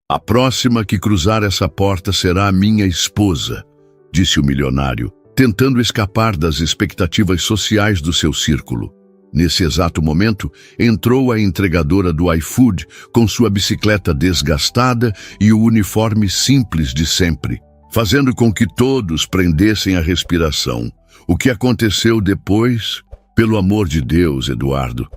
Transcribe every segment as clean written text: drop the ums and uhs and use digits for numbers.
A próxima que cruzar essa porta será a minha esposa, disse o milionário, tentando escapar das expectativas sociais do seu círculo. Nesse exato momento, entrou a entregadora do iFood com sua bicicleta desgastada e o uniforme simples de sempre, fazendo com que todos prendessem a respiração. O que aconteceu depois? Pelo amor de Deus, Eduardo.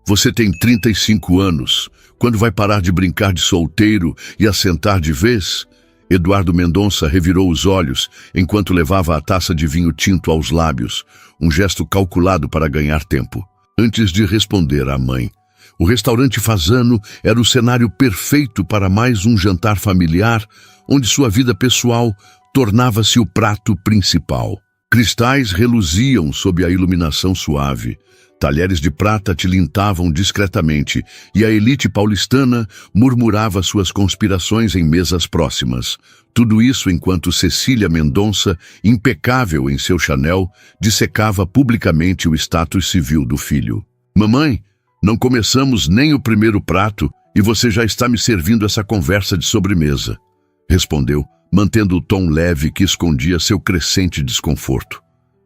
Você tem 35 anos. Quando vai parar de brincar de solteiro e assentar de vez? Eduardo Mendonça revirou os olhos enquanto levava a taça de vinho tinto aos lábios, um gesto calculado para ganhar tempo. Antes de responder à mãe, o restaurante Fasano era o cenário perfeito para mais um jantar familiar, onde sua vida pessoal tornava-se o prato principal. Cristais reluziam sob a iluminação suave, talheres de prata tilintavam discretamente e a elite paulistana murmurava suas conspirações em mesas próximas. Tudo isso enquanto Cecília Mendonça, impecável em seu Chanel, dissecava publicamente o status civil do filho. Mamãe, não começamos nem o primeiro prato e você já está me servindo essa conversa de sobremesa, respondeu, mantendo o tom leve que escondia seu crescente desconforto.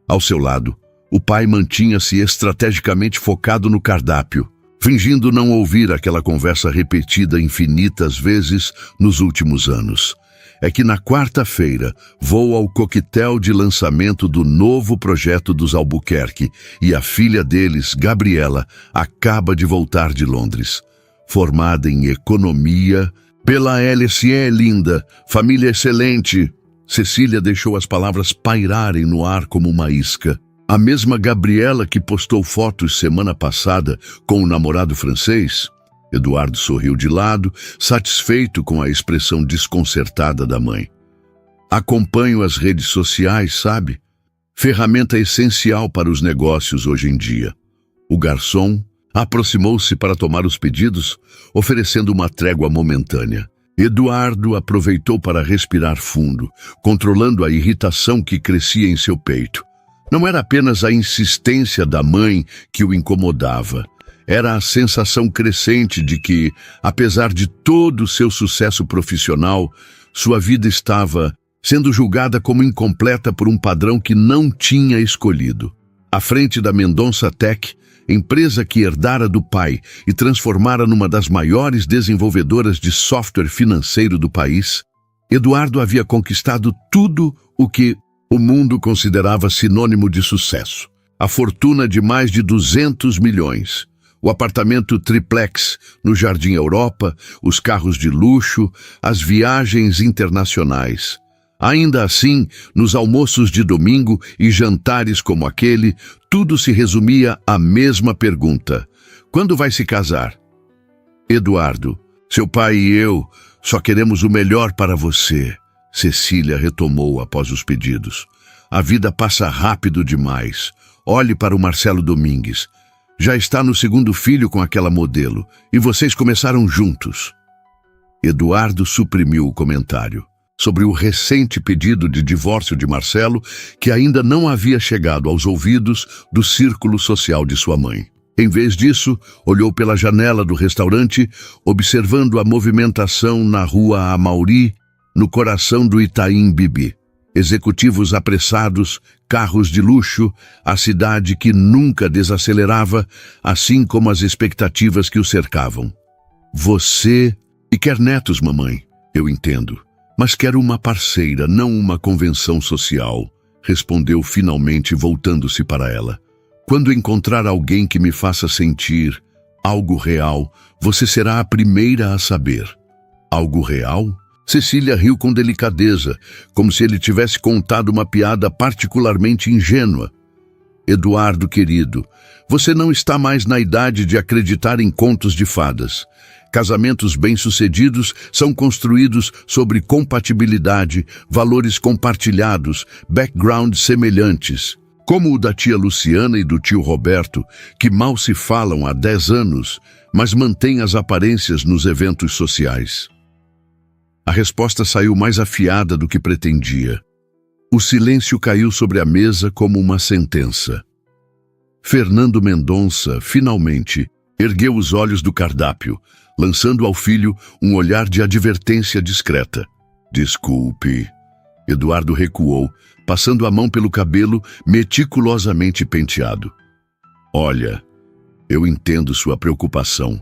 Ao seu lado, o pai mantinha-se estrategicamente focado no cardápio, fingindo não ouvir aquela conversa repetida infinitas vezes nos últimos anos. É que na quarta-feira vou ao coquetel de lançamento do novo projeto dos Albuquerque e a filha deles, Gabriela, acaba de voltar de Londres. Formada em economia pela LSE, linda, família excelente. Cecília deixou as palavras pairarem no ar como uma isca. A mesma Gabriela que postou fotos semana passada com o namorado francês? Eduardo sorriu de lado, satisfeito com a expressão desconcertada da mãe. Acompanho as redes sociais, sabe? Ferramenta essencial para os negócios hoje em dia. O garçom aproximou-se para tomar os pedidos, oferecendo uma trégua momentânea. Eduardo aproveitou para respirar fundo, controlando a irritação que crescia em seu peito. Não era apenas a insistência da mãe que o incomodava. Era a sensação crescente de que, apesar de todo o seu sucesso profissional, sua vida estava sendo julgada como incompleta por um padrão que não tinha escolhido. À frente da Mendonça Tech, empresa que herdara do pai e transformara numa das maiores desenvolvedoras de software financeiro do país, Eduardo havia conquistado tudo o que o mundo considerava sinônimo de sucesso. A fortuna de mais de 200 milhões, o apartamento triplex no Jardim Europa, os carros de luxo, as viagens internacionais. Ainda assim, nos almoços de domingo e jantares como aquele, tudo se resumia à mesma pergunta: quando vai se casar? Eduardo, seu pai e eu só queremos o melhor para você, Cecília retomou após os pedidos. A vida passa rápido demais. Olhe para o Marcelo Domingues. Já está no segundo filho com aquela modelo, e vocês começaram juntos. Eduardo suprimiu o comentário sobre o recente pedido de divórcio de Marcelo, que ainda não havia chegado aos ouvidos do círculo social de sua mãe. Em vez disso, olhou pela janela do restaurante, observando a movimentação na rua Amauri, no coração do Itaim Bibi. Executivos apressados, carros de luxo, a cidade que nunca desacelerava, assim como as expectativas que o cercavam. Você... E quer netos, mamãe? Eu entendo. Mas quero uma parceira, não uma convenção social, respondeu finalmente, voltando-se para ela. Quando encontrar alguém que me faça sentir algo real, você será a primeira a saber. Algo real? Cecília riu com delicadeza, como se ele tivesse contado uma piada particularmente ingênua. Eduardo, querido, você não está mais na idade de acreditar em contos de fadas. Casamentos bem-sucedidos são construídos sobre compatibilidade, valores compartilhados, backgrounds semelhantes, como o da tia Luciana e do tio Roberto, que mal se falam há 10 anos, mas mantêm as aparências nos eventos sociais. A resposta saiu mais afiada do que pretendia. O silêncio caiu sobre a mesa como uma sentença. Fernando Mendonça, finalmente, ergueu os olhos do cardápio, lançando ao filho um olhar de advertência discreta. Desculpe. Eduardo recuou, passando a mão pelo cabelo meticulosamente penteado. Olha, eu entendo sua preocupação,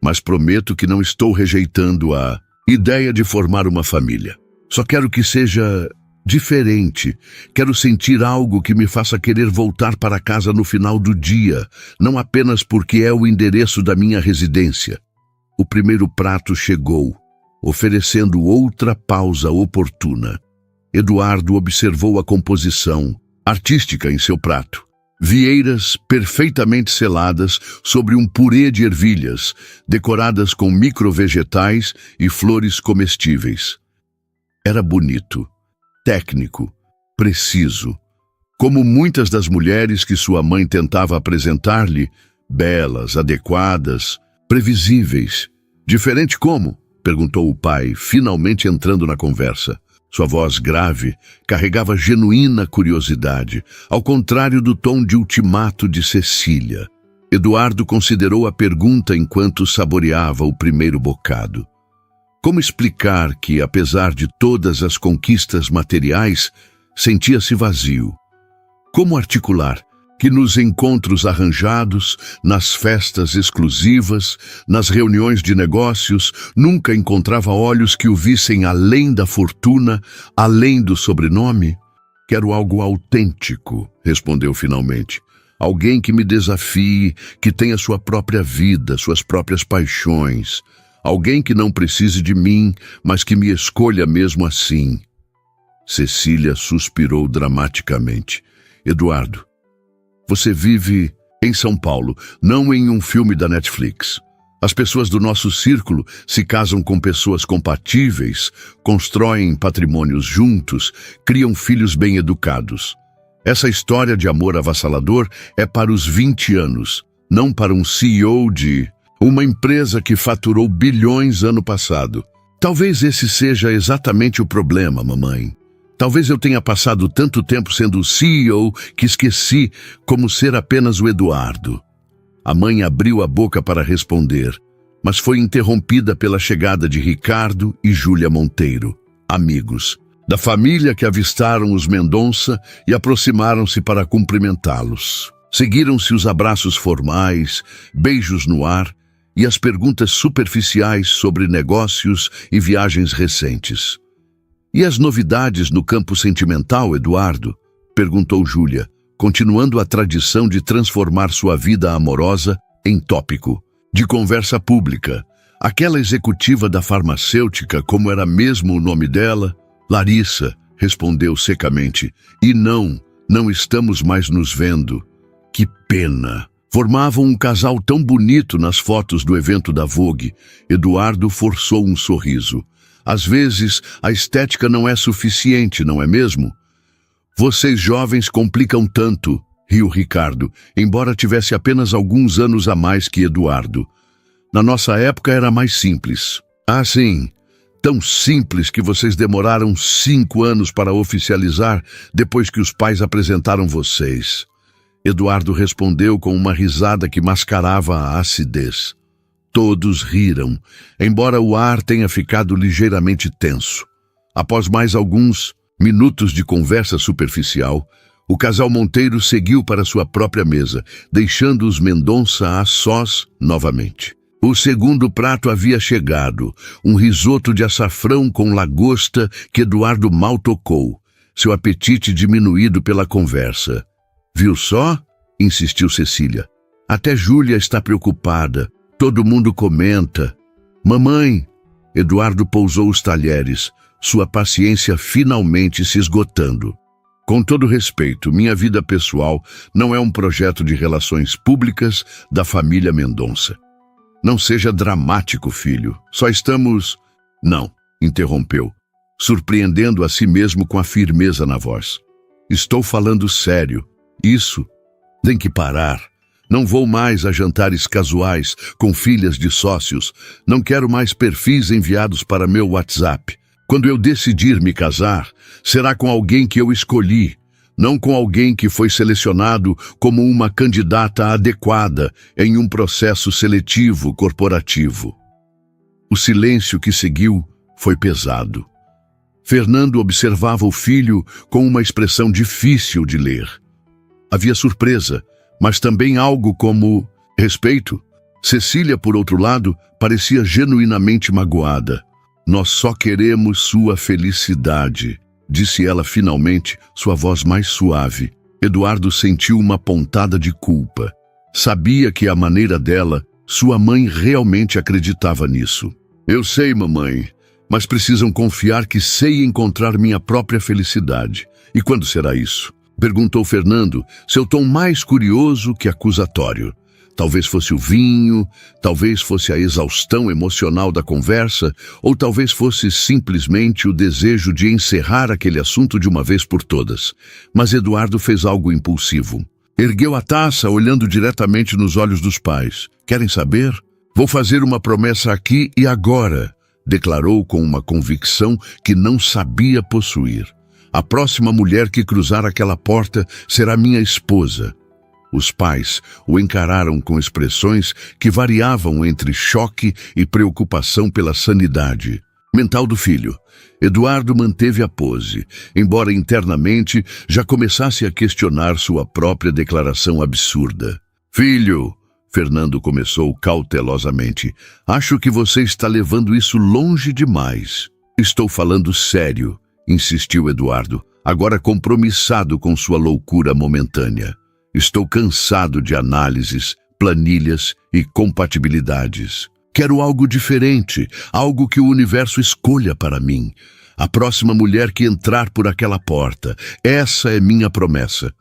mas prometo que não estou rejeitando a ideia de formar uma família. Só quero que seja diferente. Quero sentir algo que me faça querer voltar para casa no final do dia, não apenas porque é o endereço da minha residência. O primeiro prato chegou, oferecendo outra pausa oportuna. Eduardo observou a composição artística em seu prato. Vieiras perfeitamente seladas sobre um purê de ervilhas, decoradas com microvegetais e flores comestíveis. Era bonito, técnico, preciso, como muitas das mulheres que sua mãe tentava apresentar-lhe, belas, adequadas, previsíveis. Diferente como? Perguntou o pai, finalmente entrando na conversa. Sua voz grave carregava genuína curiosidade, ao contrário do tom de ultimato de Cecília. Eduardo considerou a pergunta enquanto saboreava o primeiro bocado. Como explicar que, apesar de todas as conquistas materiais, sentia-se vazio? Como articular que nos encontros arranjados, nas festas exclusivas, nas reuniões de negócios, nunca encontrava olhos que o vissem além da fortuna, além do sobrenome? Quero algo autêntico, respondeu finalmente. Alguém que me desafie, que tenha sua própria vida, suas próprias paixões. Alguém que não precise de mim, mas que me escolha mesmo assim. Cecília suspirou dramaticamente. Eduardo, você vive em São Paulo, não em um filme da Netflix. As pessoas do nosso círculo se casam com pessoas compatíveis, constroem patrimônios juntos, criam filhos bem educados. Essa história de amor avassalador é para os 20 anos, não para um CEO de uma empresa que faturou bilhões ano passado. Talvez esse seja exatamente o problema, mamãe. Talvez eu tenha passado tanto tempo sendo o CEO que esqueci como ser apenas o Eduardo. A mãe abriu a boca para responder, mas foi interrompida pela chegada de Ricardo e Júlia Monteiro, amigos da família que avistaram os Mendonça e aproximaram-se para cumprimentá-los. Seguiram-se os abraços formais, beijos no ar e as perguntas superficiais sobre negócios e viagens recentes. E as novidades no campo sentimental, Eduardo? Perguntou Júlia, continuando a tradição de transformar sua vida amorosa em tópico de conversa pública. Aquela executiva da farmacêutica, como era mesmo o nome dela? Larissa, respondeu secamente. E não estamos mais nos vendo. Que pena! Formavam um casal tão bonito nas fotos do evento da Vogue. Eduardo forçou um sorriso. Às vezes, a estética não é suficiente, não é mesmo? Vocês jovens complicam tanto, riu Ricardo, embora tivesse apenas alguns anos a mais que Eduardo. Na nossa época era mais simples. Ah, sim, tão simples que vocês demoraram 5 anos para oficializar depois que os pais apresentaram vocês. Eduardo respondeu com uma risada que mascarava a acidez. Todos riram, embora o ar tenha ficado ligeiramente tenso. Após mais alguns minutos de conversa superficial, o casal Monteiro seguiu para sua própria mesa, deixando os Mendonça a sós novamente. O segundo prato havia chegado, um risoto de açafrão com lagosta que Eduardo mal tocou, seu apetite diminuído pela conversa. Viu só? Insistiu Cecília. Até Júlia está preocupada. Todo mundo comenta. Mamãe! Eduardo pousou os talheres, sua paciência finalmente se esgotando. Com todo respeito, minha vida pessoal não é um projeto de relações públicas da família Mendonça. Não seja dramático, filho. Só estamos... Não, interrompeu, surpreendendo a si mesmo com a firmeza na voz. Estou falando sério. Isso tem que parar. Não vou mais a jantares casuais com filhas de sócios. Não quero mais perfis enviados para meu WhatsApp. Quando eu decidir me casar, será com alguém que eu escolhi. não com alguém que foi selecionado como uma candidata adequada em um processo seletivo corporativo. O silêncio que seguiu foi pesado. Fernando observava o filho com uma expressão difícil de ler. Havia surpresa, mas também algo como respeito. Cecília, por outro lado, parecia genuinamente magoada. Nós só queremos sua felicidade, disse ela finalmente, sua voz mais suave. Eduardo sentiu uma pontada de culpa. Sabia que, à maneira dela, sua mãe realmente acreditava nisso. Eu sei, mamãe, mas precisam confiar que sei encontrar minha própria felicidade. E quando será isso? Perguntou Fernando, seu tom mais curioso que acusatório. Talvez fosse o vinho, talvez fosse a exaustão emocional da conversa, ou talvez fosse simplesmente o desejo de encerrar aquele assunto de uma vez por todas. Mas Eduardo fez algo impulsivo. Ergueu a taça, olhando diretamente nos olhos dos pais. Querem saber? Vou fazer uma promessa aqui e agora, declarou com uma convicção que não sabia possuir. A próxima mulher que cruzar aquela porta será minha esposa. Os pais o encararam com expressões que variavam entre choque e preocupação pela sanidade mental do filho. Eduardo manteve a pose, embora internamente já começasse a questionar sua própria declaração absurda. Filho, Fernando começou cautelosamente, acho que você está levando isso longe demais. Estou falando sério, insistiu Eduardo, agora compromissado com sua loucura momentânea. Estou cansado de análises, planilhas e compatibilidades. Quero algo diferente, algo que o universo escolha para mim. A próxima mulher que entrar por aquela porta, essa é minha promessa.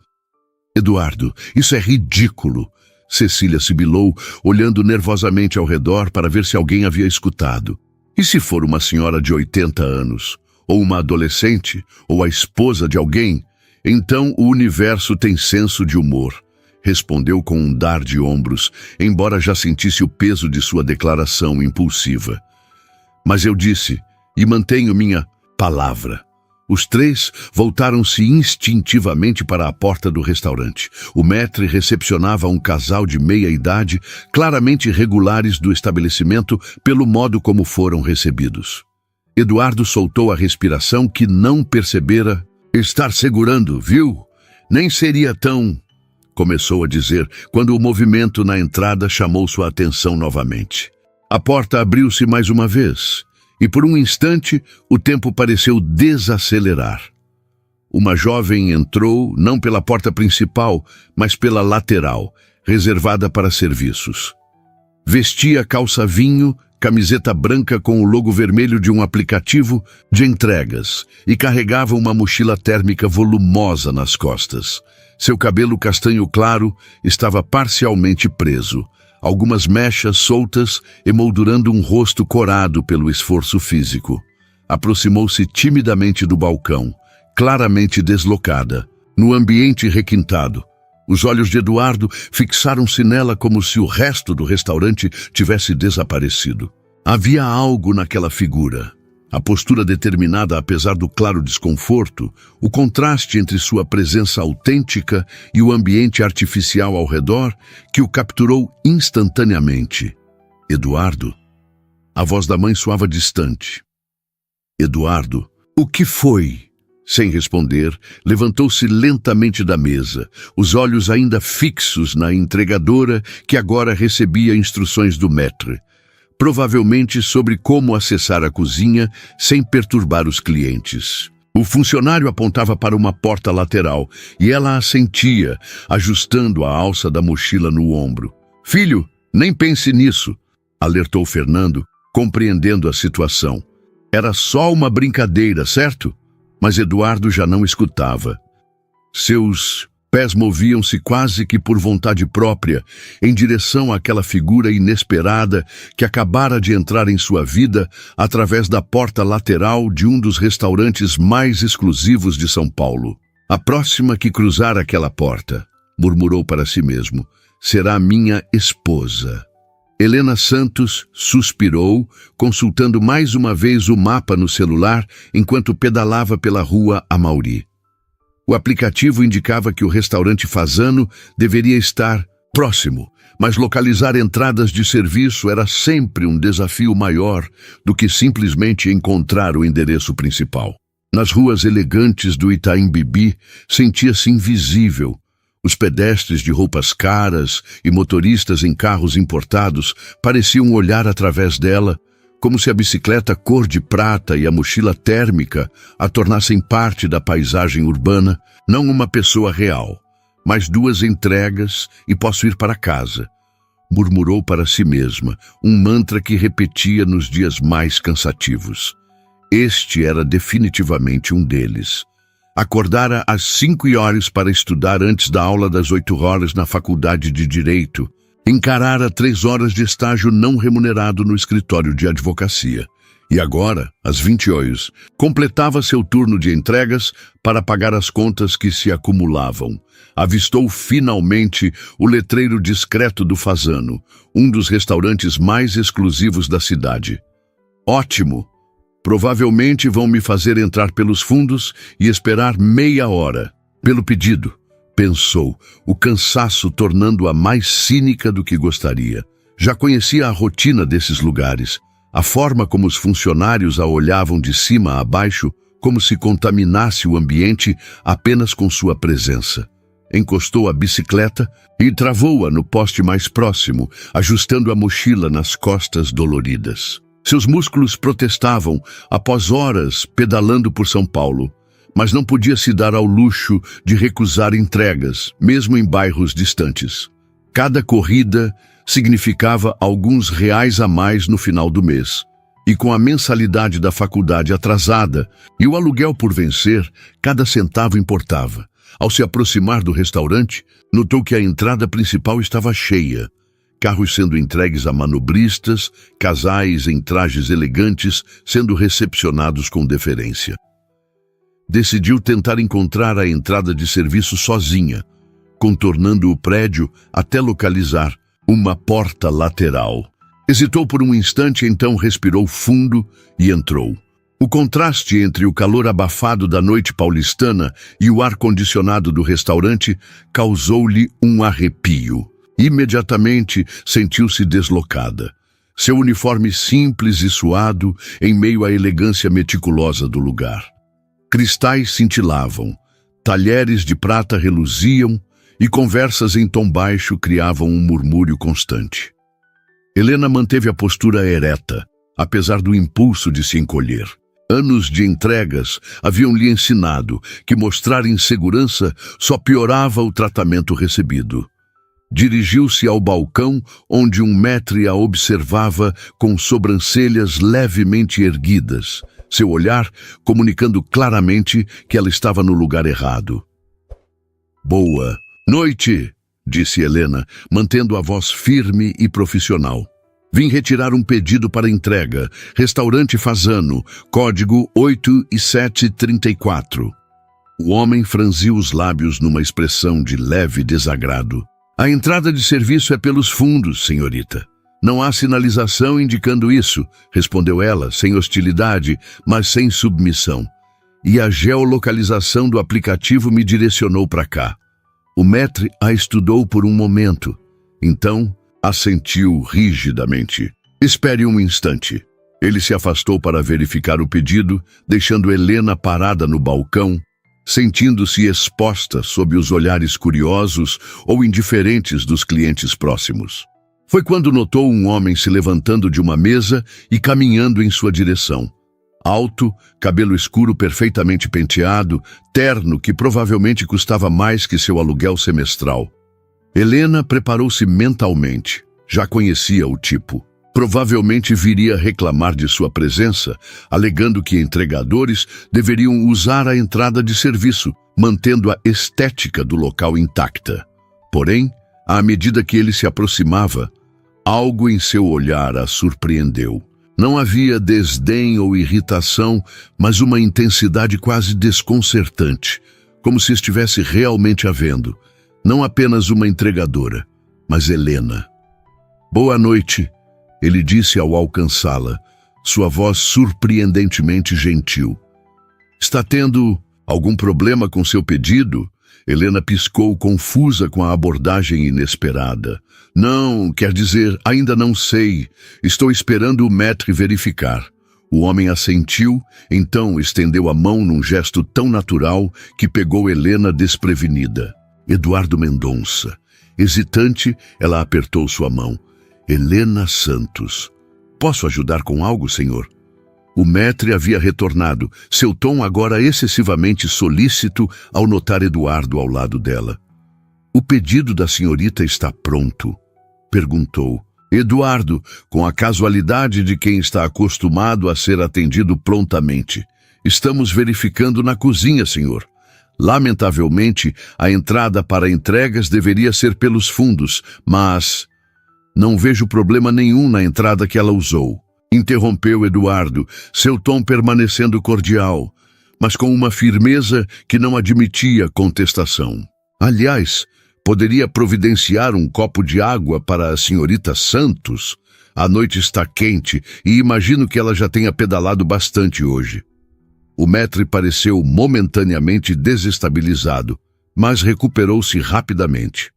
Eduardo, isso é ridículo. Cecília sibilou, olhando nervosamente ao redor para ver se alguém havia escutado. E se for uma senhora de 80 anos, ou uma adolescente, ou a esposa de alguém? Então o universo tem senso de humor, respondeu com um dar de ombros, embora já sentisse o peso de sua declaração impulsiva. Mas eu disse, e mantenho minha palavra. Os três voltaram-se instintivamente para a porta do restaurante. O maître recepcionava um casal de meia-idade, claramente irregulares do estabelecimento pelo modo como foram recebidos. Eduardo soltou a respiração que não percebera estar segurando, viu? Nem seria tão... Começou a dizer, quando o movimento na entrada chamou sua atenção novamente. A porta abriu-se mais uma vez, e por um instante o tempo pareceu desacelerar. Uma jovem entrou, não pela porta principal, mas pela lateral, reservada para serviços. Vestia calça vinho, camiseta branca com o logo vermelho de um aplicativo de entregas e carregava uma mochila térmica volumosa nas costas. Seu cabelo castanho claro estava parcialmente preso, algumas mechas soltas emoldurando um rosto corado pelo esforço físico. Aproximou-se timidamente do balcão, claramente deslocada, no ambiente requintado. Os olhos de Eduardo fixaram-se nela como se o resto do restaurante tivesse desaparecido. Havia algo naquela figura. A postura determinada apesar do claro desconforto, o contraste entre sua presença autêntica e o ambiente artificial ao redor que o capturou instantaneamente. Eduardo? A voz da mãe soava distante. Eduardo, o que foi? Sem responder, levantou-se lentamente da mesa, os olhos ainda fixos na entregadora que agora recebia instruções do maître, provavelmente sobre como acessar a cozinha sem perturbar os clientes. O funcionário apontava para uma porta lateral e ela assentia, ajustando a alça da mochila no ombro. Filho, nem pense nisso, alertou Fernando, compreendendo a situação. Era só uma brincadeira, certo? Mas Eduardo já não escutava. Seus pés moviam-se quase que por vontade própria em direção àquela figura inesperada que acabara de entrar em sua vida através da porta lateral de um dos restaurantes mais exclusivos de São Paulo. A próxima que cruzar aquela porta, murmurou para si mesmo, será minha esposa. Helena Santos suspirou, consultando mais uma vez o mapa no celular enquanto pedalava pela rua Amauri. O aplicativo indicava que o restaurante Fasano deveria estar próximo, mas localizar entradas de serviço era sempre um desafio maior do que simplesmente encontrar o endereço principal. Nas ruas elegantes do Itaim Bibi, sentia-se invisível. Os pedestres de roupas caras e motoristas em carros importados pareciam olhar através dela, como se a bicicleta cor de prata e a mochila térmica a tornassem parte da paisagem urbana, não uma pessoa real, mas duas entregas e posso ir para casa. Murmurou para si mesma, um mantra que repetia nos dias mais cansativos. Este era definitivamente um deles. Acordara às 5 horas para estudar antes da aula das 8 horas na faculdade de Direito. Encarara 3 horas de estágio não remunerado no escritório de advocacia. E agora, às 20 horas, completava seu turno de entregas para pagar as contas que se acumulavam. Avistou finalmente o letreiro discreto do Fasano, um dos restaurantes mais exclusivos da cidade. Ótimo! Provavelmente vão me fazer entrar pelos fundos e esperar meia hora. Pelo pedido, pensou, o cansaço tornando-a mais cínica do que gostaria. Já conhecia a rotina desses lugares, a forma como os funcionários a olhavam de cima a baixo, como se contaminasse o ambiente apenas com sua presença. Encostou a bicicleta e travou-a no poste mais próximo, ajustando a mochila nas costas doloridas. Seus músculos protestavam após horas pedalando por São Paulo, mas não podia se dar ao luxo de recusar entregas, mesmo em bairros distantes. Cada corrida significava alguns reais a mais no final do mês, e com a mensalidade da faculdade atrasada e o aluguel por vencer, cada centavo importava. Ao se aproximar do restaurante, notou que a entrada principal estava cheia. Carros sendo entregues a manobristas, casais em trajes elegantes sendo recepcionados com deferência. Decidiu tentar encontrar a entrada de serviço sozinha, contornando o prédio até localizar uma porta lateral. Hesitou por um instante, então respirou fundo e entrou. O contraste entre o calor abafado da noite paulistana e o ar-condicionado do restaurante causou-lhe um arrepio. Imediatamente sentiu-se deslocada. Seu uniforme simples e suado em meio à elegância meticulosa do lugar. Cristais cintilavam, talheres de prata reluziam e conversas em tom baixo criavam um murmúrio constante. Helena manteve a postura ereta, apesar do impulso de se encolher. Anos de entregas haviam-lhe ensinado que mostrar insegurança só piorava o tratamento recebido. Dirigiu-se ao balcão, onde um maître a observava com sobrancelhas levemente erguidas, seu olhar comunicando claramente que ela estava no lugar errado. Boa noite, disse Helena, mantendo a voz firme e profissional. Vim retirar um pedido para entrega. Restaurante Fasano, código 8734. O homem franziu os lábios numa expressão de leve desagrado. A entrada de serviço é pelos fundos, senhorita. Não há sinalização indicando isso, respondeu ela, sem hostilidade, mas sem submissão. E a geolocalização do aplicativo me direcionou para cá. O maître a estudou por um momento. Então, assentiu rigidamente. Espere um instante. Ele se afastou para verificar o pedido, deixando Helena parada no balcão, sentindo-se exposta sob os olhares curiosos ou indiferentes dos clientes próximos. Foi quando notou um homem se levantando de uma mesa e caminhando em sua direção. Alto, cabelo escuro perfeitamente penteado, terno que provavelmente custava mais que seu aluguel semestral. Helena preparou-se mentalmente. Já conhecia o tipo. Provavelmente viria reclamar de sua presença, alegando que entregadores deveriam usar a entrada de serviço, mantendo a estética do local intacta. Porém, à medida que ele se aproximava, algo em seu olhar a surpreendeu. Não havia desdém ou irritação, mas uma intensidade quase desconcertante, como se estivesse realmente havendo, não apenas uma entregadora, mas Helena. Boa noite, ele disse ao alcançá-la, sua voz surpreendentemente gentil. Está tendo Algum problema com seu pedido? Helena piscou, confusa com a abordagem inesperada. Não, quer dizer, ainda não sei. Estou esperando o maître verificar. O homem assentiu, então estendeu a mão num gesto tão natural que pegou Helena desprevenida. Eduardo Mendonça. Hesitante, ela apertou sua mão. Helena Santos. Posso ajudar com algo, senhor? O maître havia retornado, seu tom agora excessivamente solícito ao notar Eduardo ao lado dela. O pedido da senhorita está pronto? Perguntou. Eduardo, com a casualidade de quem está acostumado a ser atendido prontamente. Estamos verificando na cozinha, senhor. Lamentavelmente, a entrada para entregas deveria ser pelos fundos, mas não vejo problema nenhum na entrada que ela usou. Interrompeu Eduardo, seu tom permanecendo cordial, mas com uma firmeza que não admitia contestação. Aliás, poderia providenciar um copo de água para a senhorita Santos? A noite está quente e imagino que ela já tenha pedalado bastante hoje. O maître pareceu momentaneamente desestabilizado, mas recuperou-se rapidamente.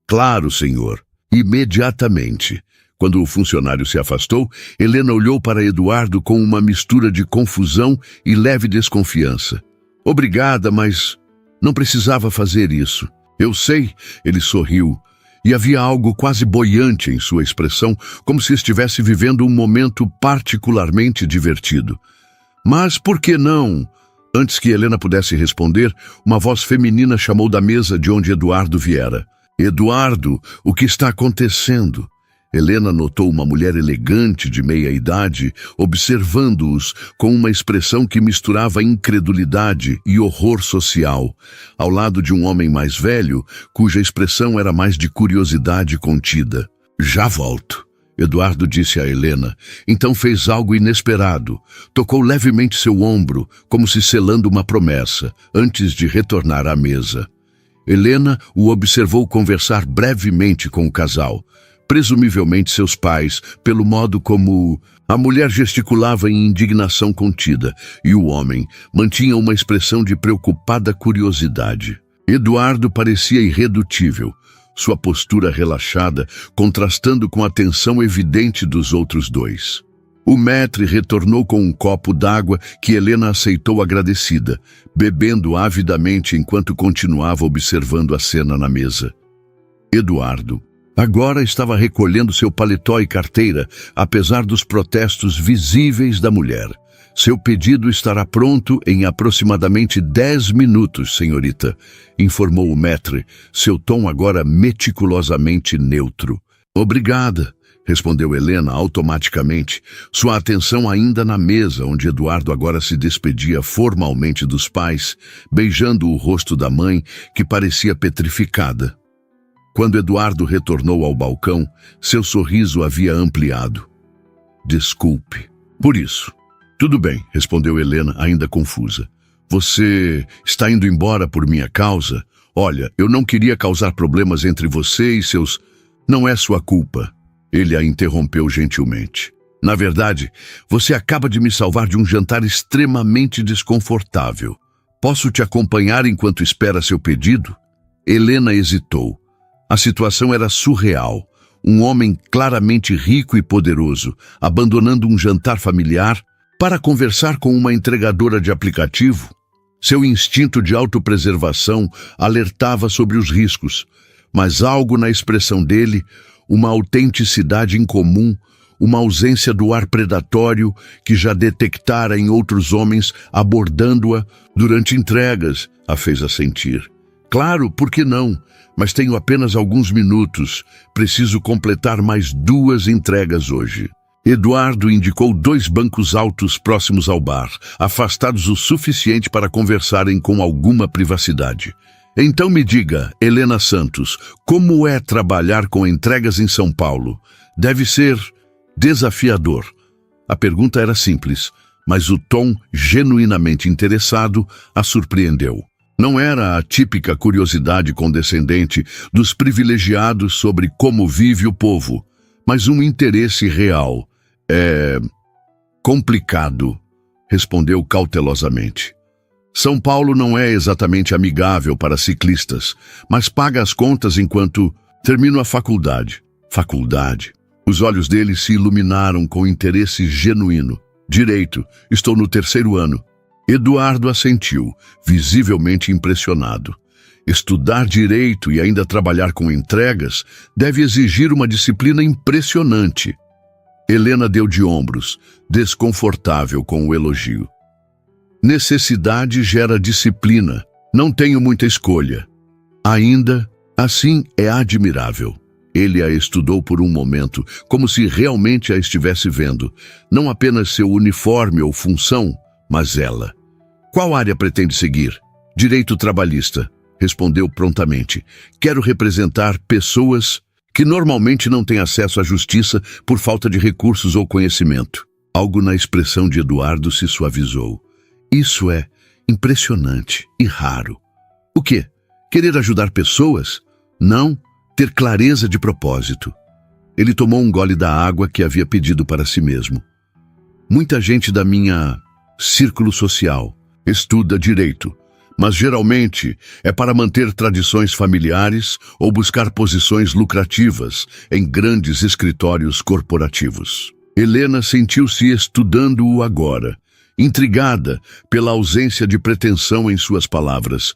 Claro, senhor. Imediatamente. Quando o funcionário se afastou, Helena olhou para Eduardo com uma mistura de confusão e leve desconfiança. Obrigada, mas não precisava fazer isso. Eu sei, ele sorriu, e havia algo quase boiante em sua expressão, como se estivesse vivendo um momento particularmente divertido. Mas por que não? Antes que Helena pudesse responder, uma voz feminina chamou da mesa de onde Eduardo viera. Eduardo, o que está acontecendo? Helena notou uma mulher elegante de meia-idade, observando-os com uma expressão que misturava incredulidade e horror social, ao lado de um homem mais velho, cuja expressão era mais de curiosidade contida. Já volto, Eduardo disse a Helena. Então fez algo inesperado. Tocou levemente seu ombro, como se selando uma promessa, antes de retornar à mesa. Helena o observou conversar brevemente com o casal, presumivelmente seus pais, pelo modo como a mulher gesticulava em indignação contida, e o homem mantinha uma expressão de preocupada curiosidade. Eduardo parecia irredutível, sua postura relaxada, contrastando com a tensão evidente dos outros dois. O maître retornou com um copo d'água que Helena aceitou agradecida, bebendo avidamente enquanto continuava observando a cena na mesa. Eduardo agora estava recolhendo seu paletó e carteira, apesar dos protestos visíveis da mulher. Seu pedido estará pronto em aproximadamente 10 minutos, senhorita, informou o maître, seu tom agora meticulosamente neutro. Obrigada, respondeu Helena automaticamente, sua atenção ainda na mesa, onde Eduardo agora se despedia formalmente dos pais, beijando o rosto da mãe, que parecia petrificada. Quando Eduardo retornou ao balcão, seu sorriso havia ampliado. Desculpe. Por isso. Tudo bem, respondeu Helena, ainda confusa. Você está indo embora por minha causa? Olha, eu não queria causar problemas entre você e seus... Não é sua culpa. Ele a interrompeu gentilmente. Na verdade, você acaba de me salvar de um jantar extremamente desconfortável. Posso te acompanhar enquanto espera seu pedido? Helena hesitou. A situação era surreal. Um homem claramente rico e poderoso, abandonando um jantar familiar para conversar com uma entregadora de aplicativo. Seu instinto de autopreservação alertava sobre os riscos, mas algo na expressão dele, uma autenticidade incomum, uma ausência do ar predatório que já detectara em outros homens abordando-a durante entregas, a fez assentir. Claro, por que não? Mas tenho apenas alguns minutos. Preciso completar mais 2 entregas hoje. Eduardo indicou 2 bancos altos próximos ao bar, afastados o suficiente para conversarem com alguma privacidade. Então me diga, Helena Santos, como é trabalhar com entregas em São Paulo? Deve ser desafiador. A pergunta era simples, mas o tom genuinamente interessado a surpreendeu. Não era a típica curiosidade condescendente dos privilegiados sobre como vive o povo, mas um interesse real. É complicado, respondeu cautelosamente. São Paulo não é exatamente amigável para ciclistas, mas paga as contas enquanto termino a faculdade. Faculdade. Os olhos dele se iluminaram com interesse genuíno. Direito, estou no 3º ano. Eduardo assentiu, visivelmente impressionado. Estudar direito e ainda trabalhar com entregas deve exigir uma disciplina impressionante. Helena deu de ombros, desconfortável com o elogio. Necessidade gera disciplina. Não tenho muita escolha. Ainda assim é admirável. Ele a estudou por um momento, como se realmente a estivesse vendo. Não apenas seu uniforme ou função, mas ela. Qual área pretende seguir? Direito trabalhista, respondeu prontamente. Quero representar pessoas que normalmente não têm acesso à justiça por falta de recursos ou conhecimento. Algo na expressão de Eduardo se suavizou. Isso é impressionante e raro. O quê? Querer ajudar pessoas? Não, ter clareza de propósito. Ele tomou um gole da água que havia pedido para si mesmo. Muita gente da minha círculo social estuda direito, mas geralmente é para manter tradições familiares ou buscar posições lucrativas em grandes escritórios corporativos. Helena sentiu-se estudando-o agora, intrigada pela ausência de pretensão em suas palavras.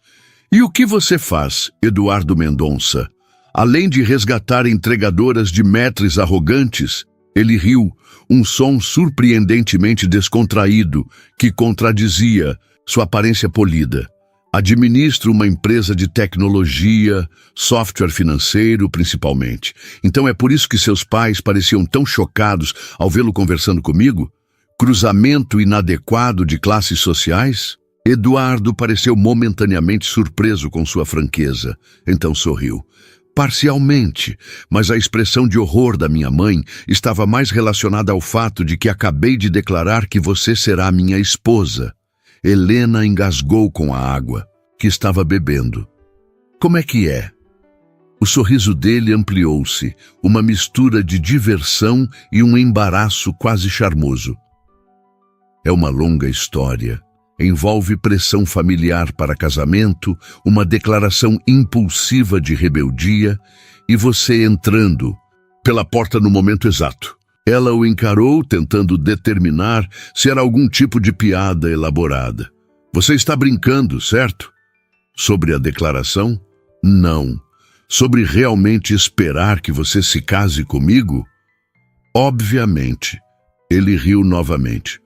E o que você faz, Eduardo Mendonça? Além de resgatar entregadoras de maîtres arrogantes, ele riu, um som surpreendentemente descontraído que contradizia sua aparência polida. Administro uma empresa de tecnologia, software financeiro principalmente. Então é por isso que seus pais pareciam tão chocados ao vê-lo conversando comigo? Cruzamento inadequado de classes sociais? Eduardo pareceu momentaneamente surpreso com sua franqueza. Então sorriu. Parcialmente, mas a expressão de horror da minha mãe estava mais relacionada ao fato de que acabei de declarar que você será minha esposa. Helena engasgou com a água que estava bebendo. Como é que é? O sorriso dele ampliou-se, uma mistura de diversão e um embaraço quase charmoso. É uma longa história. Envolve pressão familiar para casamento, uma declaração impulsiva de rebeldia e você entrando pela porta no momento exato. Ela o encarou, tentando determinar se era algum tipo de piada elaborada. Você está brincando, certo? Sobre a declaração? Não. Sobre realmente esperar que você se case comigo? Obviamente. Ele riu novamente.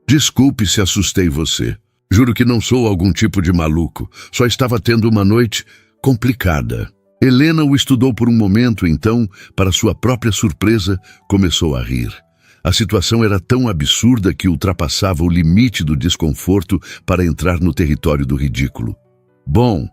Desculpe se assustei você. Juro que não sou algum tipo de maluco. Só estava tendo uma noite complicada. Helena o estudou por um momento, então, para sua própria surpresa, começou a rir. A situação era tão absurda que ultrapassava o limite do desconforto para entrar no território do ridículo. Bom,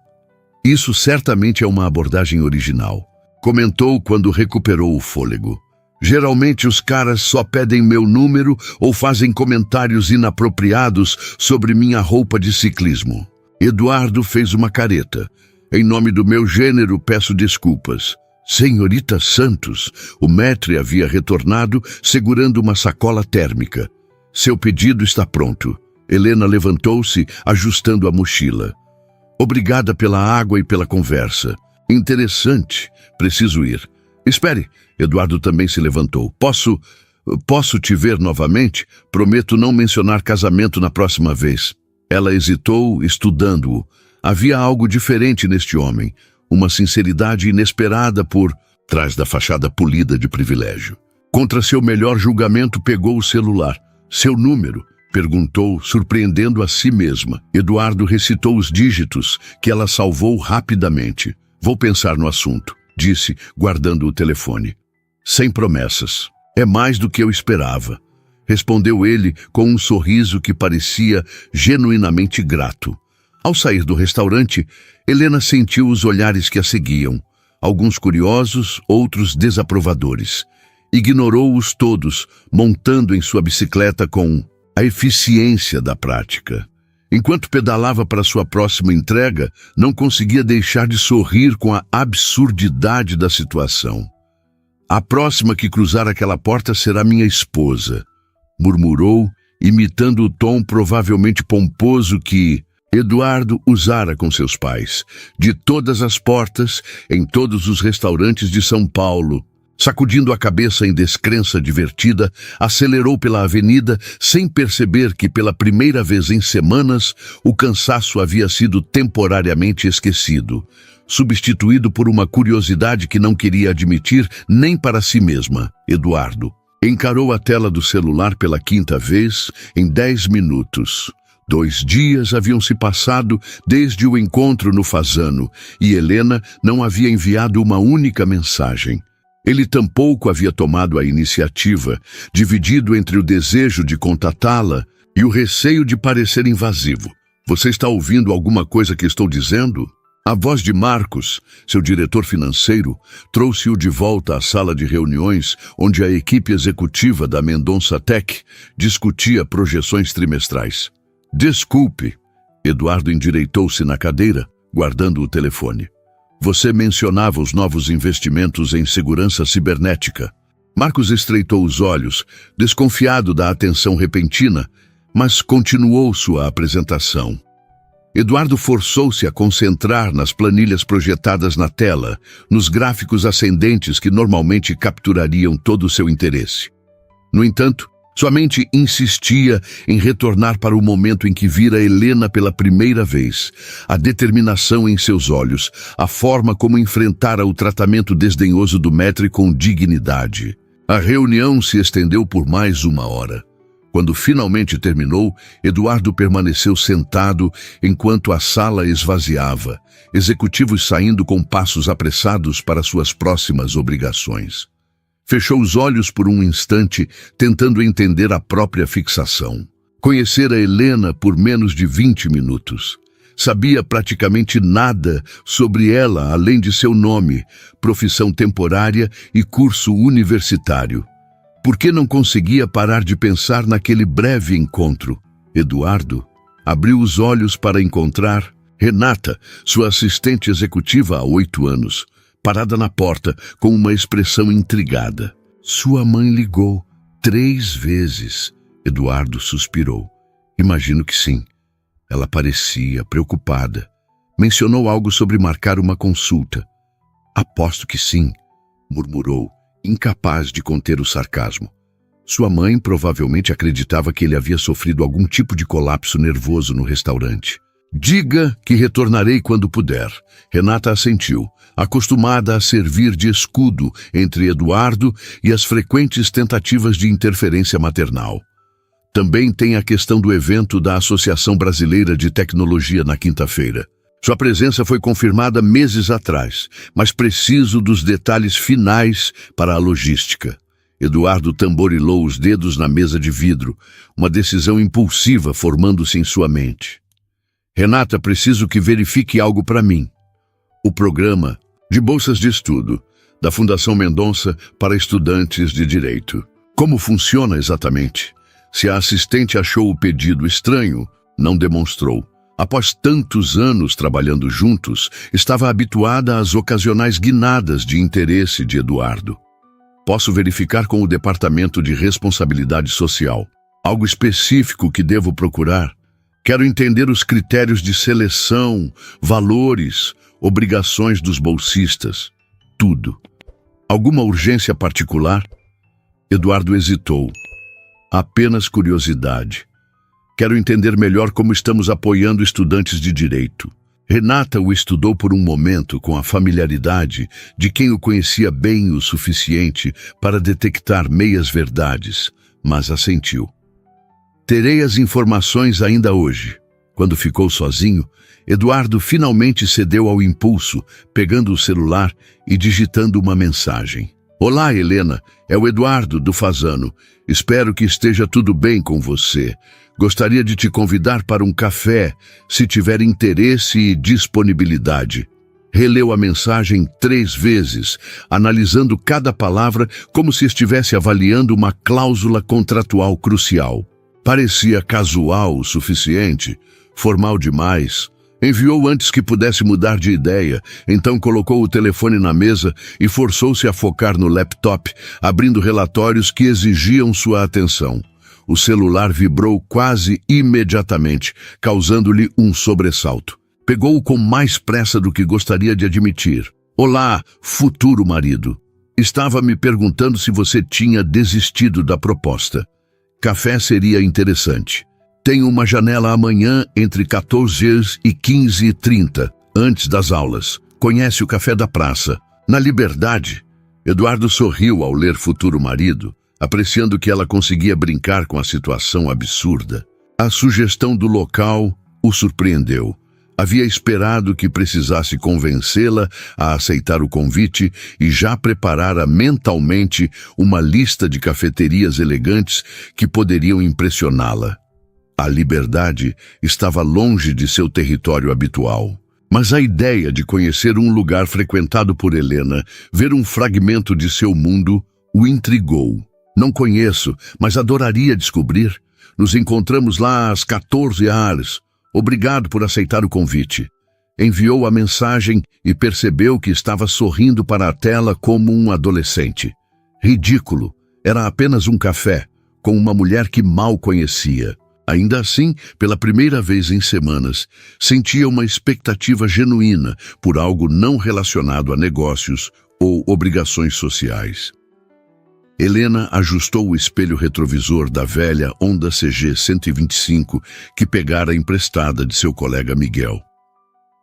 isso certamente é uma abordagem original, comentou quando recuperou o fôlego. Geralmente os caras só pedem meu número ou fazem comentários inapropriados sobre minha roupa de ciclismo. Eduardo fez uma careta. Em nome do meu gênero, peço desculpas. Senhorita Santos, o maître havia retornado segurando uma sacola térmica. Seu pedido está pronto. Helena levantou-se, ajustando a mochila. Obrigada pela água e pela conversa. Interessante. Preciso ir. Espere. Eduardo também se levantou. Posso te ver novamente? Prometo não mencionar casamento na próxima vez. Ela hesitou, estudando-o. Havia algo diferente neste homem, uma sinceridade inesperada por trás da fachada polida de privilégio. Contra seu melhor julgamento, pegou o celular. Seu número? Perguntou, surpreendendo a si mesma. Eduardo recitou os dígitos, que ela salvou rapidamente. Vou pensar no assunto, disse, guardando o telefone. Sem promessas. É mais do que eu esperava, respondeu ele com um sorriso que parecia genuinamente grato. Ao sair do restaurante, Helena sentiu os olhares que a seguiam, alguns curiosos, outros desaprovadores. Ignorou-os todos, montando em sua bicicleta com a eficiência da prática. Enquanto pedalava para sua próxima entrega, não conseguia deixar de sorrir com a absurdidade da situação. A próxima que cruzar aquela porta será minha esposa, murmurou, imitando o tom provavelmente pomposo que Eduardo usara com seus pais, de todas as portas, em todos os restaurantes de São Paulo. Sacudindo a cabeça em descrença divertida, acelerou pela avenida sem perceber que pela primeira vez em semanas o cansaço havia sido temporariamente esquecido, substituído por uma curiosidade que não queria admitir nem para si mesma. Eduardo encarou a tela do celular pela quinta vez em 10 minutos. 2 dias haviam se passado desde o encontro no Fasano e Helena não havia enviado uma única mensagem. Ele tampouco havia tomado a iniciativa, dividido entre o desejo de contatá-la e o receio de parecer invasivo. Você está ouvindo alguma coisa que estou dizendo? A voz de Marcos, seu diretor financeiro, trouxe-o de volta à sala de reuniões onde a equipe executiva da Mendonça Tech discutia projeções trimestrais. Desculpe, Eduardo endireitou-se na cadeira, guardando o telefone. Você mencionava os novos investimentos em segurança cibernética. Marcos estreitou os olhos, desconfiado da atenção repentina, mas continuou sua apresentação. Eduardo forçou-se a concentrar nas planilhas projetadas na tela, nos gráficos ascendentes que normalmente capturariam todo o seu interesse. No entanto, sua mente insistia em retornar para o momento em que vira Helena pela primeira vez, a determinação em seus olhos, a forma como enfrentara o tratamento desdenhoso do maître com dignidade. A reunião se estendeu por mais 1 hora. Quando finalmente terminou, Eduardo permaneceu sentado enquanto a sala esvaziava, executivos saindo com passos apressados para suas próximas obrigações. Fechou os olhos por um instante, tentando entender a própria fixação. Conhecera Helena por menos de 20 minutos. Sabia praticamente nada sobre ela, além de seu nome, profissão temporária e curso universitário. Por que não conseguia parar de pensar naquele breve encontro? Eduardo abriu os olhos para encontrar Renata, sua assistente executiva há 8 anos. Parada na porta, com uma expressão intrigada. Sua mãe ligou 3 vezes. Eduardo suspirou. Imagino que sim. Ela parecia preocupada. Mencionou algo sobre marcar uma consulta. Aposto que sim, murmurou, incapaz de conter o sarcasmo. Sua mãe provavelmente acreditava que ele havia sofrido algum tipo de colapso nervoso no restaurante. Diga que retornarei quando puder. Renata assentiu, acostumada a servir de escudo entre Eduardo e as frequentes tentativas de interferência maternal. Também tem a questão do evento da Associação Brasileira de Tecnologia na quinta-feira. Sua presença foi confirmada meses atrás, mas preciso dos detalhes finais para a logística. Eduardo tamborilou os dedos na mesa de vidro, uma decisão impulsiva formando-se em sua mente. Renata, preciso que verifique algo para mim. O programa de bolsas de estudo da Fundação Mendonça para estudantes de direito. Como funciona exatamente? Se a assistente achou o pedido estranho, não demonstrou. Após tantos anos trabalhando juntos, estava habituada às ocasionais guinadas de interesse de Eduardo. Posso verificar com o Departamento de Responsabilidade Social. Algo específico que devo procurar? Quero entender os critérios de seleção, valores, obrigações dos bolsistas. Tudo. Alguma urgência particular? Eduardo hesitou. Apenas curiosidade. Quero entender melhor como estamos apoiando estudantes de direito. Renata o estudou por um momento com a familiaridade de quem o conhecia bem o suficiente para detectar meias-verdades, mas assentiu. Terei as informações ainda hoje. Quando ficou sozinho, Eduardo finalmente cedeu ao impulso, pegando o celular e digitando uma mensagem. Olá, Helena. É o Eduardo, do Fasano. Espero que esteja tudo bem com você. Gostaria de te convidar para um café, se tiver interesse e disponibilidade. Releu a mensagem 3 vezes, analisando cada palavra como se estivesse avaliando uma cláusula contratual crucial. Parecia casual o suficiente, formal demais. Enviou antes que pudesse mudar de ideia, então colocou o telefone na mesa e forçou-se a focar no laptop, abrindo relatórios que exigiam sua atenção. O celular vibrou quase imediatamente, causando-lhe um sobressalto. Pegou-o com mais pressa do que gostaria de admitir. Olá, futuro marido. Estava me perguntando se você tinha desistido da proposta. Café seria interessante. Tenho uma janela amanhã entre 14 e 15h30, antes das aulas. Conhece o Café da Praça. Na Liberdade. Eduardo sorriu ao ler futuro marido, apreciando que ela conseguia brincar com a situação absurda. A sugestão do local o surpreendeu. Havia esperado que precisasse convencê-la a aceitar o convite e já preparara mentalmente uma lista de cafeterias elegantes que poderiam impressioná-la. A Liberdade estava longe de seu território habitual. Mas a ideia de conhecer um lugar frequentado por Helena, ver um fragmento de seu mundo, o intrigou. Não conheço, mas adoraria descobrir. Nos encontramos lá às 14h. Obrigado por aceitar o convite. Enviou a mensagem e percebeu que estava sorrindo para a tela como um adolescente. Ridículo. Era apenas um café, com uma mulher que mal conhecia. Ainda assim, pela primeira vez em semanas, sentia uma expectativa genuína por algo não relacionado a negócios ou obrigações sociais. Helena ajustou o espelho retrovisor da velha Honda CG 125 que pegara emprestada de seu colega Miguel.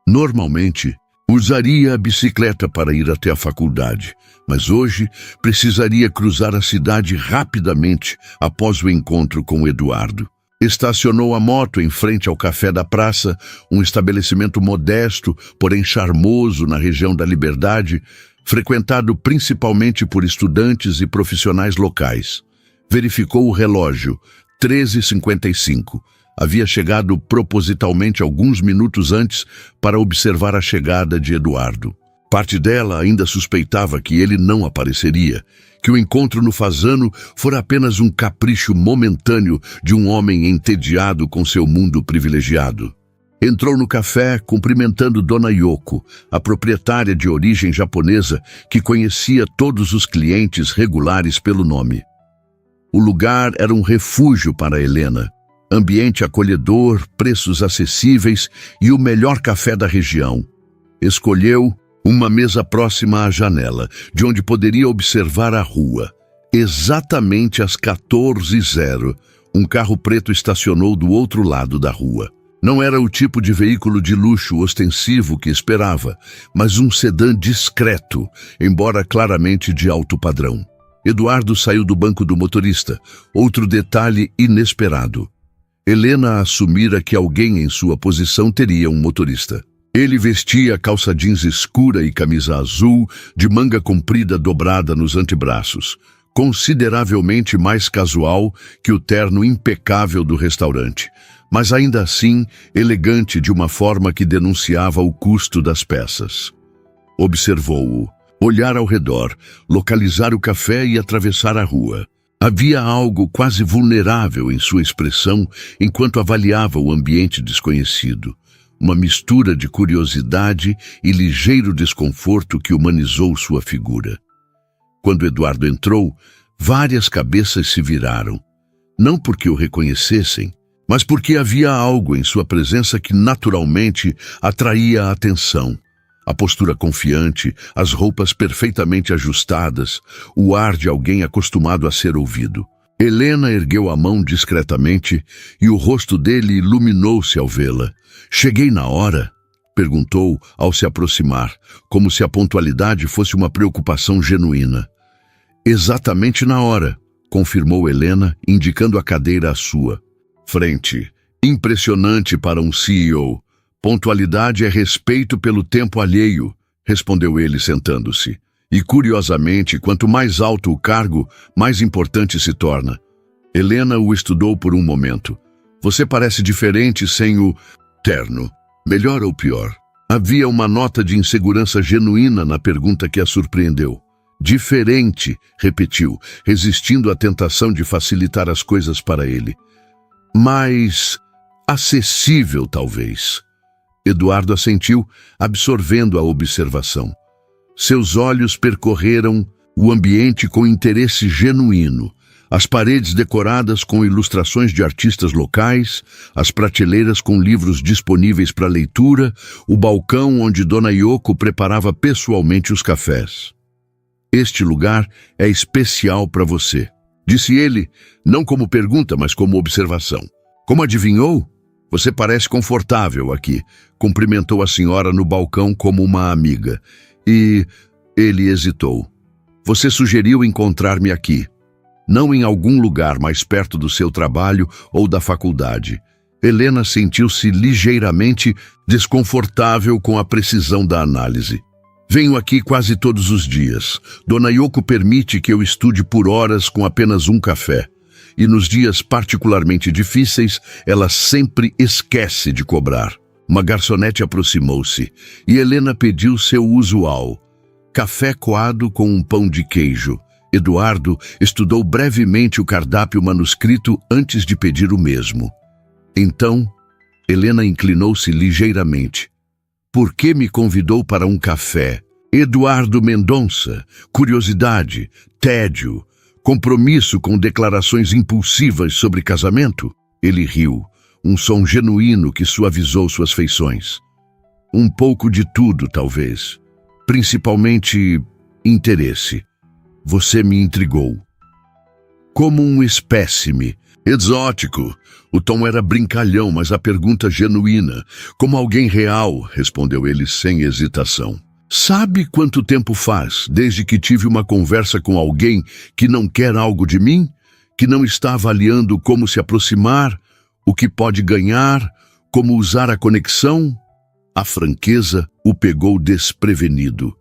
Normalmente, usaria a bicicleta para ir até a faculdade, mas hoje precisaria cruzar a cidade rapidamente após o encontro com Eduardo. Estacionou a moto em frente ao Café da Praça, um estabelecimento modesto, porém charmoso na região da Liberdade, frequentado principalmente por estudantes e profissionais locais. Verificou o relógio, 13h55. Havia chegado propositalmente alguns minutos antes para observar a chegada de Eduardo. Parte dela ainda suspeitava que ele não apareceria, que o encontro no Fasano fora apenas um capricho momentâneo de um homem entediado com seu mundo privilegiado. Entrou no café cumprimentando Dona Yoko, a proprietária de origem japonesa que conhecia todos os clientes regulares pelo nome. O lugar era um refúgio para Helena. Ambiente acolhedor, preços acessíveis e o melhor café da região. Escolheu uma mesa próxima à janela, de onde poderia observar a rua. Exatamente às 14h, um carro preto estacionou do outro lado da rua. Não era o tipo de veículo de luxo ostensivo que esperava, mas um sedã discreto, embora claramente de alto padrão. Eduardo saiu do banco do motorista, outro detalhe inesperado. Helena assumira que alguém em sua posição teria um motorista. Ele vestia calça jeans escura e camisa azul, de manga comprida dobrada nos antebraços, consideravelmente mais casual que o terno impecável do restaurante, mas ainda assim elegante de uma forma que denunciava o custo das peças. Observou-o, olhar ao redor, localizar o café e atravessar a rua. Havia algo quase vulnerável em sua expressão enquanto avaliava o ambiente desconhecido. Uma mistura de curiosidade e ligeiro desconforto que humanizou sua figura. Quando Eduardo entrou, várias cabeças se viraram. Não porque o reconhecessem, mas porque havia algo em sua presença que naturalmente atraía a atenção. A postura confiante, as roupas perfeitamente ajustadas, o ar de alguém acostumado a ser ouvido. Helena ergueu a mão discretamente e o rosto dele iluminou-se ao vê-la. «Cheguei na hora?» perguntou ao se aproximar, como se a pontualidade fosse uma preocupação genuína. «Exatamente na hora», confirmou Helena, indicando a cadeira à sua frente. «Impressionante para um CEO. Pontualidade é respeito pelo tempo alheio», respondeu ele sentando-se. «E, curiosamente, quanto mais alto o cargo, mais importante se torna». Helena o estudou por um momento. «Você parece diferente sem o terno. Melhor ou pior?» Havia uma nota de insegurança genuína na pergunta que a surpreendeu. «Diferente», repetiu, resistindo à tentação de facilitar as coisas para ele. «Mais acessível, talvez». Eduardo assentiu, absorvendo a observação. Seus olhos percorreram o ambiente com interesse genuíno. As paredes decoradas com ilustrações de artistas locais, as prateleiras com livros disponíveis para leitura, o balcão onde Dona Yoko preparava pessoalmente os cafés. Este lugar é especial para você, disse ele, não como pergunta, mas como observação. Como adivinhou? Você parece confortável aqui, cumprimentou a senhora no balcão como uma amiga. E ele hesitou. Você sugeriu encontrar-me aqui, não em algum lugar mais perto do seu trabalho ou da faculdade. Helena sentiu-se ligeiramente desconfortável com a precisão da análise. Venho aqui quase todos os dias. Dona Yoko permite que eu estude por horas com apenas um café. E nos dias particularmente difíceis, ela sempre esquece de cobrar. Uma garçonete aproximou-se e Helena pediu seu usual. Café coado com um pão de queijo. Eduardo estudou brevemente o cardápio manuscrito antes de pedir o mesmo. Então, Helena inclinou-se ligeiramente. Por que me convidou para um café? Eduardo Mendonça, curiosidade, tédio, compromisso com declarações impulsivas sobre casamento? Ele riu, um som genuíno que suavizou suas feições. Um pouco de tudo, talvez. Principalmente interesse. Você me intrigou. Como um espécime. Exótico. O tom era brincalhão, mas a pergunta genuína. Como alguém real, respondeu ele sem hesitação. Sabe quanto tempo faz desde que tive uma conversa com alguém que não quer algo de mim? Que não está avaliando como se aproximar, o que pode ganhar, como usar a conexão? A franqueza o pegou desprevenido.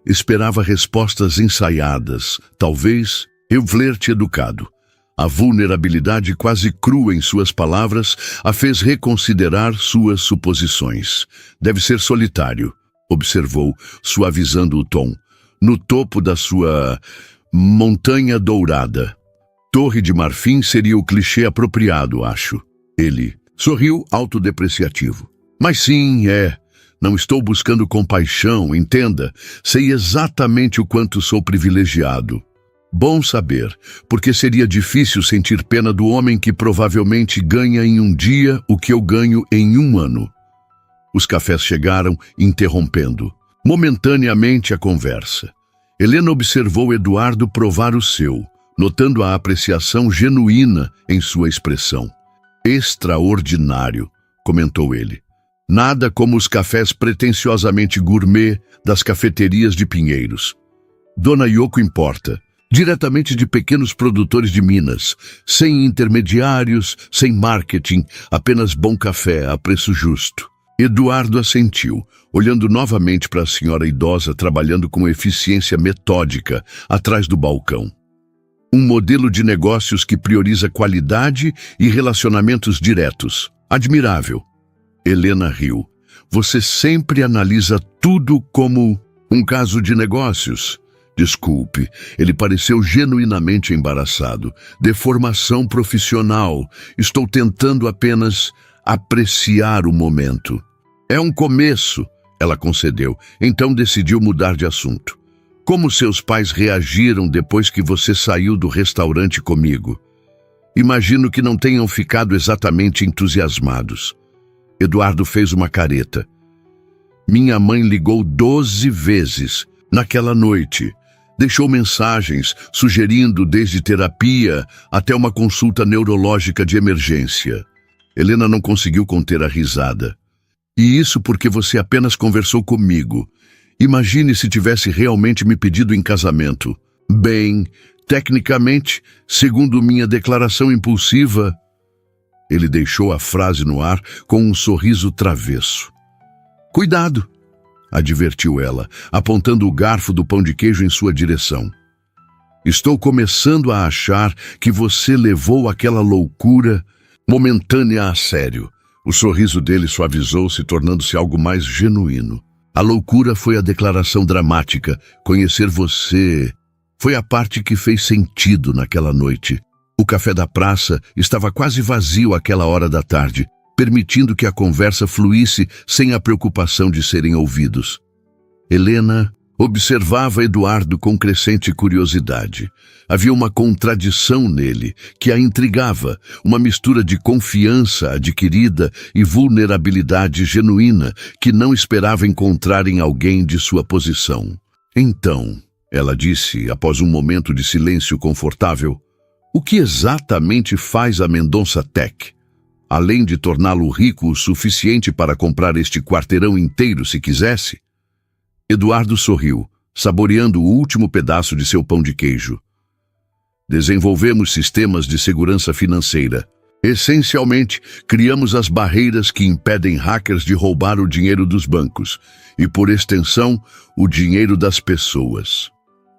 Esperava respostas ensaiadas, talvez um flerte educado. A vulnerabilidade quase crua em suas palavras a fez reconsiderar suas suposições. Deve ser solitário, observou, suavizando o tom. No topo da sua montanha dourada. Torre de Marfim seria o clichê apropriado, acho. Ele sorriu autodepreciativo. Mas sim, é. Não estou buscando compaixão, entenda. Sei exatamente o quanto sou privilegiado. Bom saber, porque seria difícil sentir pena do homem que provavelmente ganha em um dia o que eu ganho em um ano. Os cafés chegaram, interrompendo momentaneamente a conversa. Helena observou Eduardo provar o seu, notando a apreciação genuína em sua expressão. Extraordinário, comentou ele. Nada como os cafés pretensiosamente gourmet das cafeterias de Pinheiros. Dona Yoko importa, diretamente de pequenos produtores de Minas, sem intermediários, sem marketing, apenas bom café a preço justo. Eduardo assentiu, olhando novamente para a senhora idosa trabalhando com eficiência metódica atrás do balcão. Um modelo de negócios que prioriza qualidade e relacionamentos diretos. Admirável. Helena riu. Você sempre analisa tudo como um caso de negócios. Desculpe, ele pareceu genuinamente embaraçado. Deformação profissional. Estou tentando apenas apreciar o momento. É um começo, ela concedeu. Então decidiu mudar de assunto. Como seus pais reagiram depois que você saiu do restaurante comigo? Imagino que não tenham ficado exatamente entusiasmados. Eduardo fez uma careta. Minha mãe ligou 12 vezes naquela noite. Deixou mensagens sugerindo desde terapia até uma consulta neurológica de emergência. Helena não conseguiu conter a risada. E isso porque você apenas conversou comigo. Imagine se tivesse realmente me pedido em casamento. Bem, tecnicamente, segundo minha declaração impulsiva... Ele deixou a frase no ar com um sorriso travesso. Cuidado, advertiu ela, apontando o garfo do pão de queijo em sua direção. Estou começando a achar que você levou aquela loucura momentânea a sério. O sorriso dele suavizou-se, tornando-se algo mais genuíno. A loucura foi a declaração dramática. Conhecer você foi a parte que fez sentido naquela noite. O café da praça estava quase vazio àquela hora da tarde, permitindo que a conversa fluísse sem a preocupação de serem ouvidos. Helena Observava Eduardo com crescente curiosidade. Havia uma contradição nele que a intrigava, uma mistura de confiança adquirida e vulnerabilidade genuína que não esperava encontrar em alguém de sua posição. Então, ela disse, após um momento de silêncio confortável, o que exatamente faz a Mendonça Tech? Além de torná-lo rico o suficiente para comprar este quarteirão inteiro se quisesse? Eduardo sorriu, saboreando o último pedaço de seu pão de queijo. Desenvolvemos sistemas de segurança financeira. Essencialmente, criamos as barreiras que impedem hackers de roubar o dinheiro dos bancos e, por extensão, o dinheiro das pessoas.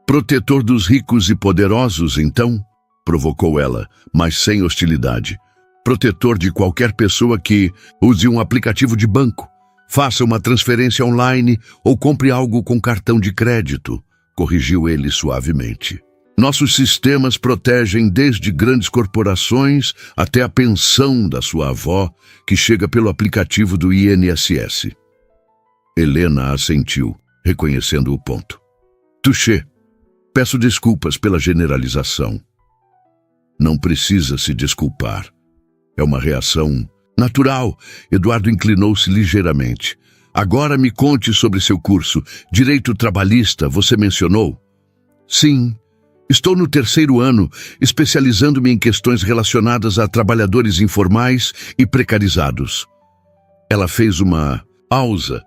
Protetor dos ricos e poderosos, então? Provocou ela, mas sem hostilidade. Protetor de qualquer pessoa que use um aplicativo de banco, faça uma transferência online ou compre algo com cartão de crédito, corrigiu ele suavemente. Nossos sistemas protegem desde grandes corporações até a pensão da sua avó, que chega pelo aplicativo do INSS. Helena assentiu, reconhecendo o ponto. Touché. Peço desculpas pela generalização. Não precisa se desculpar. É uma reação natural. Eduardo inclinou-se ligeiramente. Agora me conte sobre seu curso. Direito trabalhista, você mencionou? Sim. Estou no 3º ano, especializando-me em questões relacionadas a trabalhadores informais e precarizados. Ela fez uma pausa,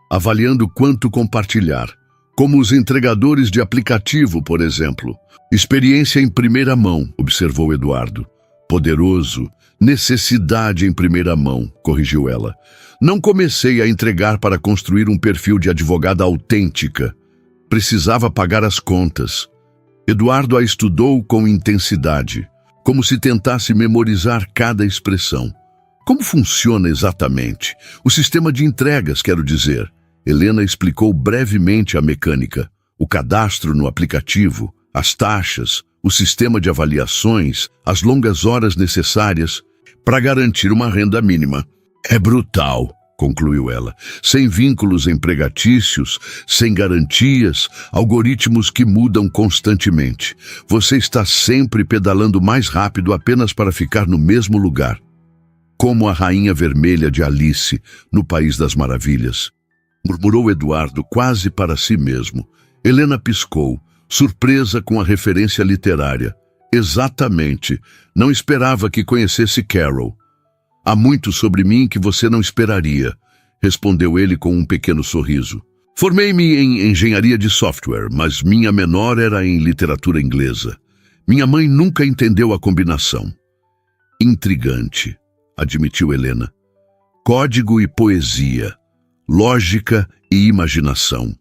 avaliando quanto compartilhar, como os entregadores de aplicativo, por exemplo. Experiência em primeira mão, observou Eduardo. Poderoso, necessidade em primeira mão, corrigiu ela. Não comecei a entregar para construir um perfil de advogada autêntica. Precisava pagar as contas. Eduardo a estudou com intensidade, como se tentasse memorizar cada expressão. Como funciona exatamente? O sistema de entregas, quero dizer. Helena explicou brevemente a mecânica, o cadastro no aplicativo, as taxas, o sistema de avaliações, as longas horas necessárias para garantir uma renda mínima. É brutal, concluiu ela, sem vínculos empregatícios, sem garantias, algoritmos que mudam constantemente. Você está sempre pedalando mais rápido apenas para ficar no mesmo lugar. Como a rainha vermelha de Alice, no País das Maravilhas. Murmurou Eduardo quase para si mesmo. Helena piscou, surpresa com a referência literária. Exatamente. Não esperava que conhecesse Carol. Há muito sobre mim que você não esperaria, respondeu ele com um pequeno sorriso. Formei-me em engenharia de software, mas minha menor era em literatura inglesa. Minha mãe nunca entendeu a combinação. Intrigante, admitiu Helena. Código e poesia, lógica e imaginação.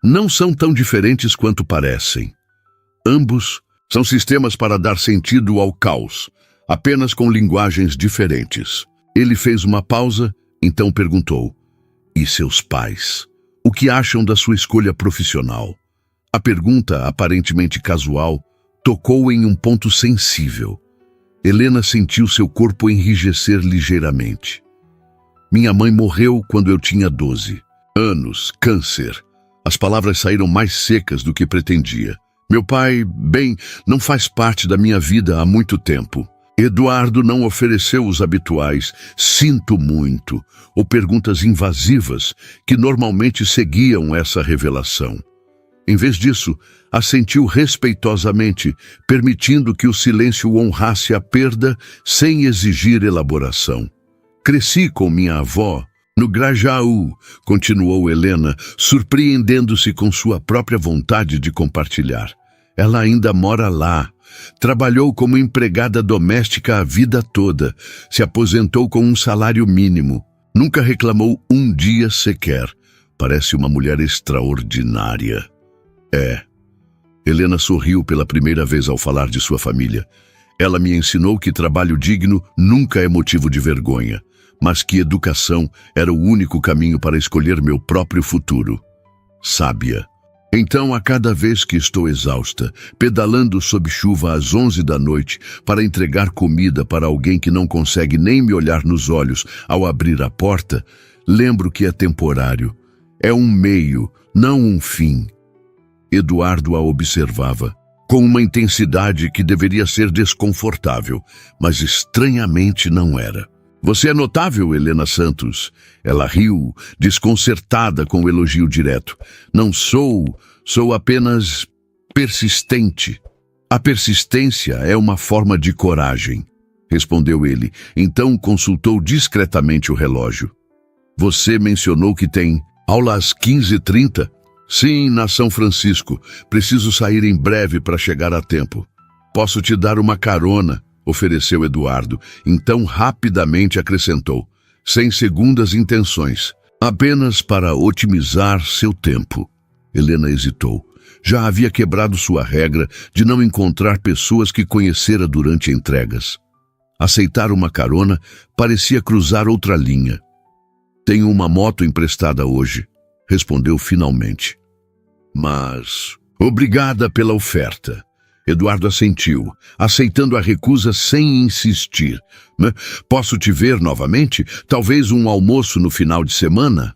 Não são tão diferentes quanto parecem. Ambos são sistemas para dar sentido ao caos, apenas com linguagens diferentes. Ele fez uma pausa, então perguntou, e seus pais? O que acham da sua escolha profissional? A pergunta, aparentemente casual, tocou em um ponto sensível. Helena sentiu seu corpo enrijecer ligeiramente. Minha mãe morreu quando eu tinha 12 anos, câncer. As palavras saíram mais secas do que pretendia. Meu pai, bem, não faz parte da minha vida há muito tempo. Eduardo não ofereceu os habituais "sinto muito" ou perguntas invasivas que normalmente seguiam essa revelação. Em vez disso, assentiu respeitosamente, permitindo que o silêncio honrasse a perda sem exigir elaboração. Cresci com minha avó no Grajaú, continuou Helena, surpreendendo-se com sua própria vontade de compartilhar. Ela ainda mora lá. Trabalhou como empregada doméstica a vida toda, se aposentou com um salário mínimo, nunca reclamou um dia sequer. Parece uma mulher extraordinária. É. Helena sorriu pela primeira vez ao falar de sua família. Ela me ensinou que trabalho digno nunca é motivo de vergonha, mas que educação era o único caminho para escolher meu próprio futuro. Sábia. Então, a cada vez que estou exausta, pedalando sob chuva às 11 da noite para entregar comida para alguém que não consegue nem me olhar nos olhos ao abrir a porta, lembro que é temporário. É um meio, não um fim. Eduardo a observava, com uma intensidade que deveria ser desconfortável, mas estranhamente não era. Você é notável, Helena Santos. Ela riu, desconcertada com o elogio direto. Não sou apenas persistente. A persistência é uma forma de coragem, respondeu ele. Então consultou discretamente o relógio. Você mencionou que tem aula às 15h30? Sim, na São Francisco. Preciso sair em breve para chegar a tempo. Posso te dar uma carona, ofereceu Eduardo. Então rapidamente acrescentou, sem segundas intenções, apenas para otimizar seu tempo. Helena hesitou. Já havia quebrado sua regra de não encontrar pessoas que conhecera durante entregas. Aceitar uma carona parecia cruzar outra linha. Tenho uma moto emprestada hoje, respondeu finalmente. Mas, obrigada pela oferta. Eduardo assentiu, aceitando a recusa sem insistir. Posso te ver novamente? Talvez um almoço no final de semana?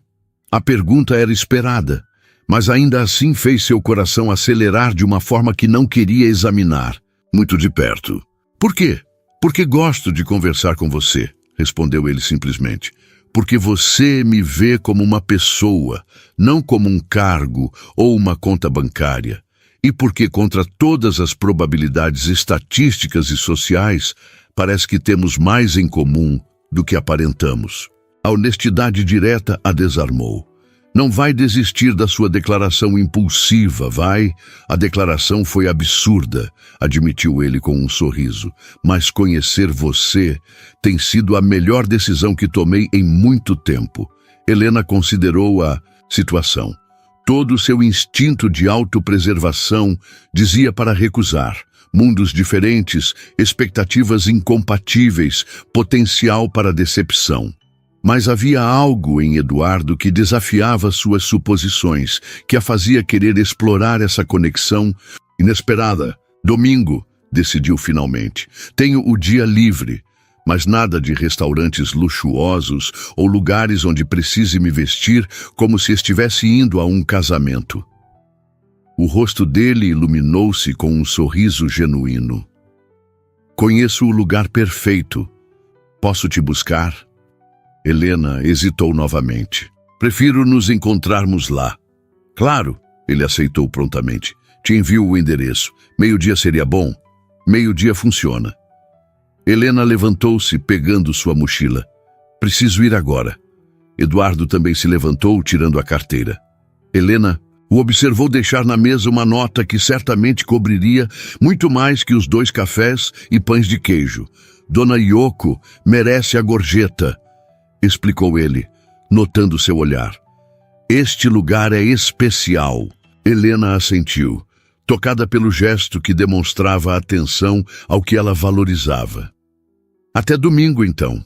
A pergunta era esperada, mas ainda assim fez seu coração acelerar de uma forma que não queria examinar, muito de perto. Por quê? Porque gosto de conversar com você, respondeu ele simplesmente. Porque você me vê como uma pessoa, não como um cargo ou uma conta bancária. E porque, contra todas as probabilidades estatísticas e sociais, parece que temos mais em comum do que aparentamos. A honestidade direta a desarmou. Não vai desistir da sua declaração impulsiva, vai? A declaração foi absurda, admitiu ele com um sorriso. Mas conhecer você tem sido a melhor decisão que tomei em muito tempo. Helena considerou a situação. Todo o seu instinto de autopreservação dizia para recusar. Mundos diferentes, expectativas incompatíveis, potencial para decepção. Mas havia algo em Eduardo que desafiava suas suposições, que a fazia querer explorar essa conexão inesperada. Domingo, decidiu finalmente. Tenho o dia livre, mas nada de restaurantes luxuosos ou lugares onde precise me vestir como se estivesse indo a um casamento. O rosto dele iluminou-se com um sorriso genuíno. Conheço o lugar perfeito. Posso te buscar? Helena hesitou novamente. Prefiro nos encontrarmos lá. Claro, ele aceitou prontamente. Te envio o endereço. 12:00 seria bom? 12:00 funciona. Helena levantou-se, pegando sua mochila. Preciso ir agora. Eduardo também se levantou, tirando a carteira. Helena o observou deixar na mesa uma nota que certamente cobriria muito mais que os 2 cafés e pães de queijo. Dona Yoko merece a gorjeta, explicou ele, notando seu olhar. Este lugar é especial. Helena assentiu, tocada pelo gesto que demonstrava atenção ao que ela valorizava. Até domingo, então.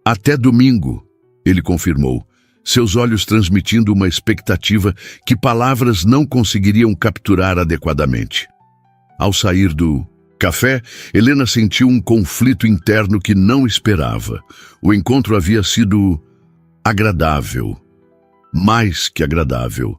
Até domingo, ele confirmou, seus olhos transmitindo uma expectativa que palavras não conseguiriam capturar adequadamente. Ao sair do café, Helena sentiu um conflito interno que não esperava. O encontro havia sido agradável, mais que agradável.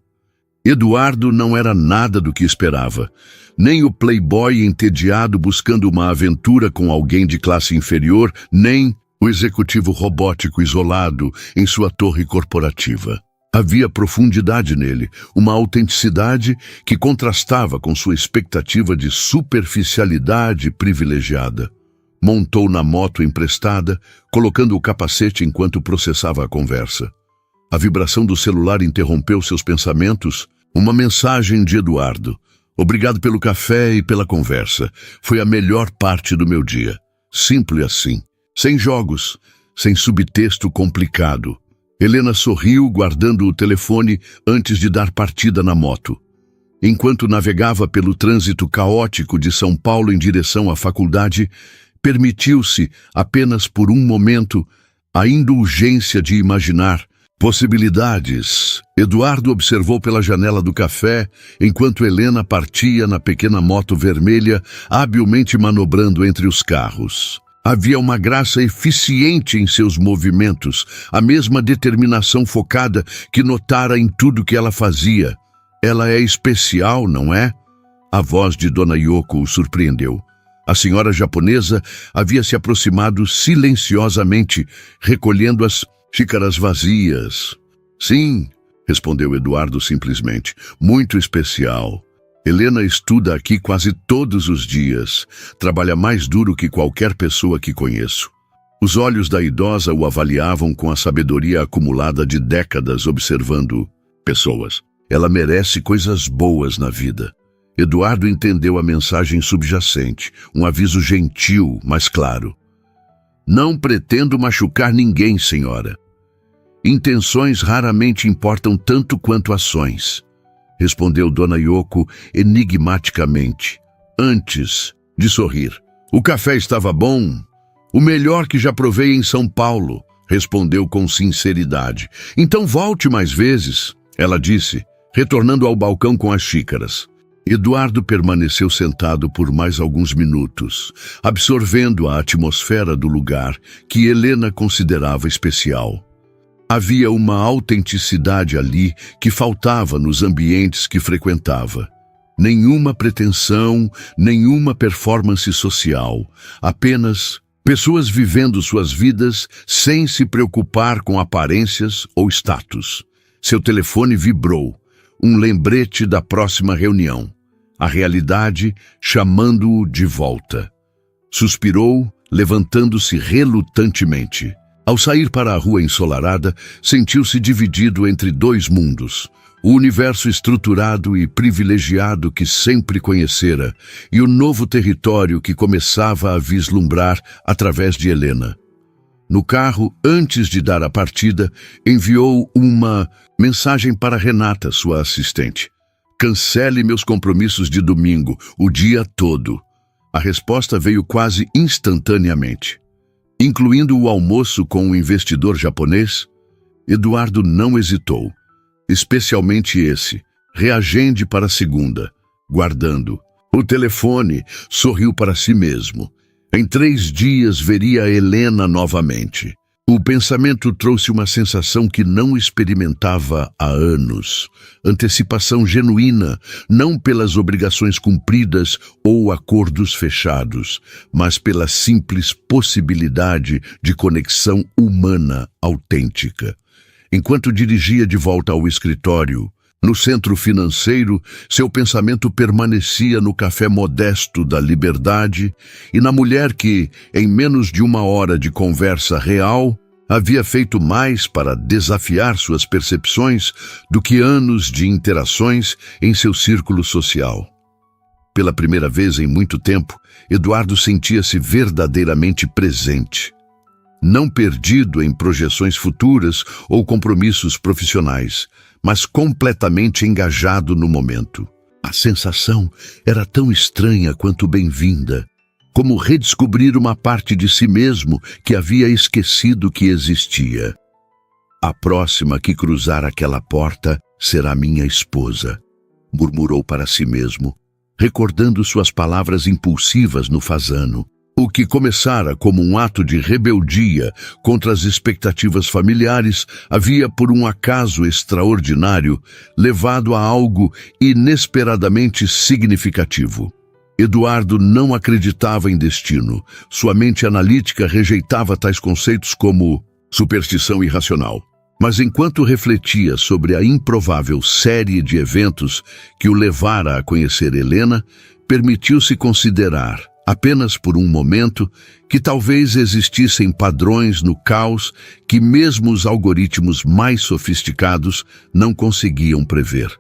Eduardo não era nada do que esperava, nem o playboy entediado buscando uma aventura com alguém de classe inferior, nem o executivo robótico isolado em sua torre corporativa. Havia profundidade nele, uma autenticidade que contrastava com sua expectativa de superficialidade privilegiada. Montou na moto emprestada, colocando o capacete enquanto processava a conversa. A vibração do celular interrompeu seus pensamentos. Uma mensagem de Eduardo. Obrigado pelo café e pela conversa. Foi a melhor parte do meu dia. Simples assim. Sem jogos, sem subtexto complicado. Helena sorriu, guardando o telefone antes de dar partida na moto. Enquanto navegava pelo trânsito caótico de São Paulo em direção à faculdade, permitiu-se, apenas por um momento, a indulgência de imaginar possibilidades. Eduardo observou pela janela do café, enquanto Helena partia na pequena moto vermelha, habilmente manobrando entre os carros. Havia uma graça eficiente em seus movimentos, a mesma determinação focada que notara em tudo que ela fazia. Ela é especial, não é? A voz de Dona Yoko o surpreendeu. A senhora japonesa havia se aproximado silenciosamente, recolhendo as xícaras vazias. Sim, respondeu Eduardo simplesmente. Muito especial. Helena estuda aqui quase todos os dias. Trabalha mais duro que qualquer pessoa que conheço. Os olhos da idosa o avaliavam com a sabedoria acumulada de décadas observando pessoas. Ela merece coisas boas na vida. Eduardo entendeu a mensagem subjacente, um aviso gentil, mas claro. Não pretendo machucar ninguém, senhora. Intenções raramente importam tanto quanto ações, respondeu Dona Yoko enigmaticamente, antes de sorrir. O café estava bom, o melhor que já provei em São Paulo, respondeu com sinceridade. Então volte mais vezes, ela disse, retornando ao balcão com as xícaras. Eduardo permaneceu sentado por mais alguns minutos, absorvendo a atmosfera do lugar que Helena considerava especial. Havia uma autenticidade ali que faltava nos ambientes que frequentava. Nenhuma pretensão, nenhuma performance social, apenas pessoas vivendo suas vidas sem se preocupar com aparências ou status. Seu telefone vibrou, um lembrete da próxima reunião. A realidade chamando-o de volta. Suspirou, levantando-se relutantemente. Ao sair para a rua ensolarada, sentiu-se dividido entre dois mundos. O universo estruturado e privilegiado que sempre conhecera e o novo território que começava a vislumbrar através de Helena. No carro, antes de dar a partida, enviou uma mensagem para Renata, sua assistente. Cancele meus compromissos de domingo, o dia todo. A resposta veio quase instantaneamente. Incluindo o almoço com o investidor japonês, Eduardo não hesitou. Especialmente esse. Reagende para a segunda. Guardando o telefone, sorriu para si mesmo. Em 3 dias veria Helena novamente. O pensamento trouxe uma sensação que não experimentava há anos. Antecipação genuína, não pelas obrigações cumpridas ou acordos fechados, mas pela simples possibilidade de conexão humana autêntica. Enquanto dirigia de volta ao escritório, no centro financeiro, seu pensamento permanecia no café modesto da Liberdade e na mulher que, em menos de 1 hora de conversa real, havia feito mais para desafiar suas percepções do que anos de interações em seu círculo social. Pela primeira vez em muito tempo, Eduardo sentia-se verdadeiramente presente. Não perdido em projeções futuras ou compromissos profissionais, mas completamente engajado no momento. A sensação era tão estranha quanto bem-vinda, como redescobrir uma parte de si mesmo que havia esquecido que existia. A próxima que cruzar aquela porta será minha esposa, murmurou para si mesmo, recordando suas palavras impulsivas no Fasano. O que começara como um ato de rebeldia contra as expectativas familiares havia, por um acaso extraordinário, levado a algo inesperadamente significativo. Eduardo não acreditava em destino. Sua mente analítica rejeitava tais conceitos como superstição irracional. Mas enquanto refletia sobre a improvável série de eventos que o levara a conhecer Helena, permitiu-se considerar, apenas por um momento, que talvez existissem padrões no caos que mesmo os algoritmos mais sofisticados não conseguiam prever.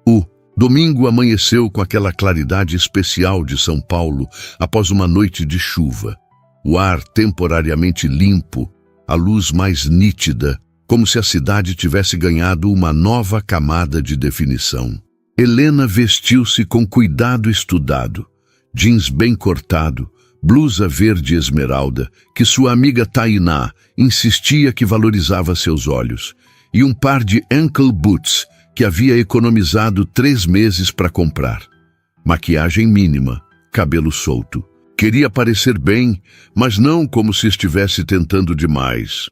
O domingo amanheceu com aquela claridade especial de São Paulo após uma noite de chuva. O ar temporariamente limpo, a luz mais nítida, como se a cidade tivesse ganhado uma nova camada de definição. Helena vestiu-se com cuidado estudado, jeans bem cortado, blusa verde esmeralda, que sua amiga Tainá insistia que valorizava seus olhos, e um par de ankle boots que havia economizado 3 meses para comprar. Maquiagem mínima, cabelo solto. Queria parecer bem, mas não como se estivesse tentando demais.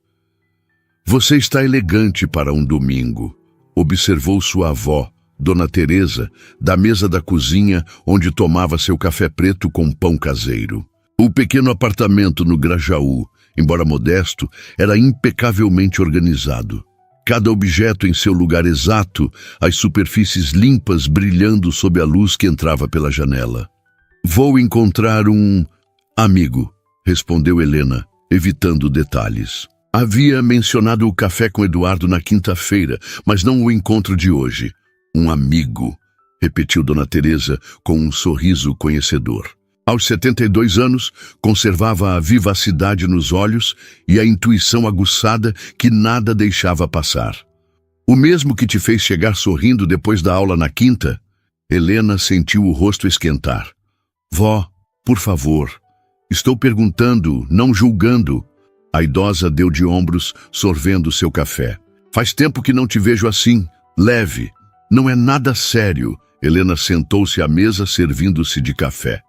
Você está elegante para um domingo, observou sua avó, Dona Teresa, da mesa da cozinha onde tomava seu café preto com pão caseiro. O pequeno apartamento no Grajaú, embora modesto, era impecavelmente organizado. Cada objeto em seu lugar exato, as superfícies limpas brilhando sob a luz que entrava pela janela. "Vou encontrar um amigo", respondeu Helena, evitando detalhes. Havia mencionado o café com Eduardo na quinta-feira, mas não o encontro de hoje. "Um amigo", repetiu Dona Teresa com um sorriso conhecedor. Aos 72 anos, conservava a vivacidade nos olhos e a intuição aguçada que nada deixava passar. "O mesmo que te fez chegar sorrindo depois da aula na quinta?" Helena sentiu o rosto esquentar. "Vó, por favor, estou perguntando, não julgando." A idosa deu de ombros, sorvendo seu café. "Faz tempo que não te vejo assim, leve. Não é nada sério." Helena sentou-se à mesa servindo-se de café.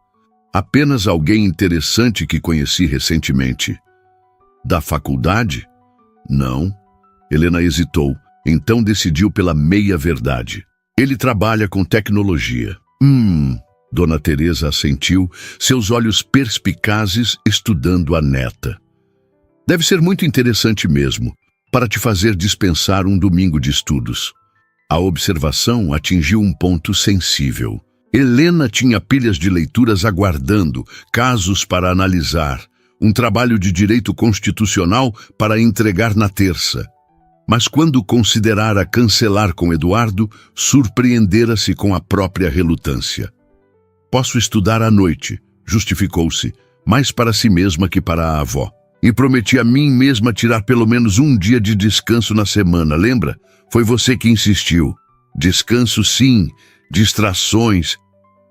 "Apenas alguém interessante que conheci recentemente." "Da faculdade?" "Não." Helena hesitou, então decidiu pela meia-verdade. "Ele trabalha com tecnologia." Dona Teresa assentiu, seus olhos perspicazes estudando a neta. "Deve ser muito interessante mesmo, para te fazer dispensar um domingo de estudos." A observação atingiu um ponto sensível. Helena tinha pilhas de leituras aguardando, casos para analisar, um trabalho de direito constitucional para entregar na terça. Mas quando considerara cancelar com Eduardo, surpreendera-se com a própria relutância. "Posso estudar à noite", justificou-se, mais para si mesma que para a avó. "E prometi a mim mesma tirar pelo menos um dia de descanso na semana, lembra? Foi você que insistiu." "Descanso sim, distrações."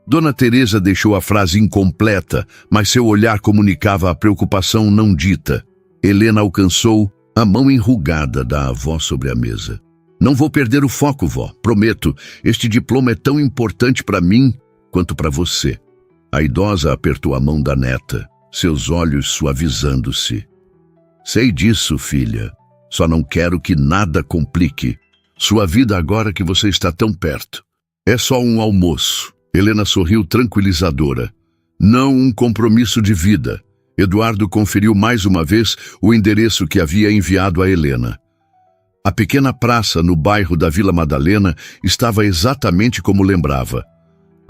Dona Teresa deixou a frase incompleta, mas seu olhar comunicava a preocupação não dita. Helena alcançou a mão enrugada da avó sobre a mesa. "Não vou perder o foco, vó, prometo. Este diploma é tão importante para mim quanto para você." A idosa apertou a mão da neta, seus olhos suavizando-se. "Sei disso, filha. Só não quero que nada complique sua vida agora que você está tão perto. É só um almoço." Helena sorriu tranquilizadora. "Não um compromisso de vida." Eduardo conferiu mais uma vez o endereço que havia enviado a Helena. A pequena praça no bairro da Vila Madalena estava exatamente como lembrava.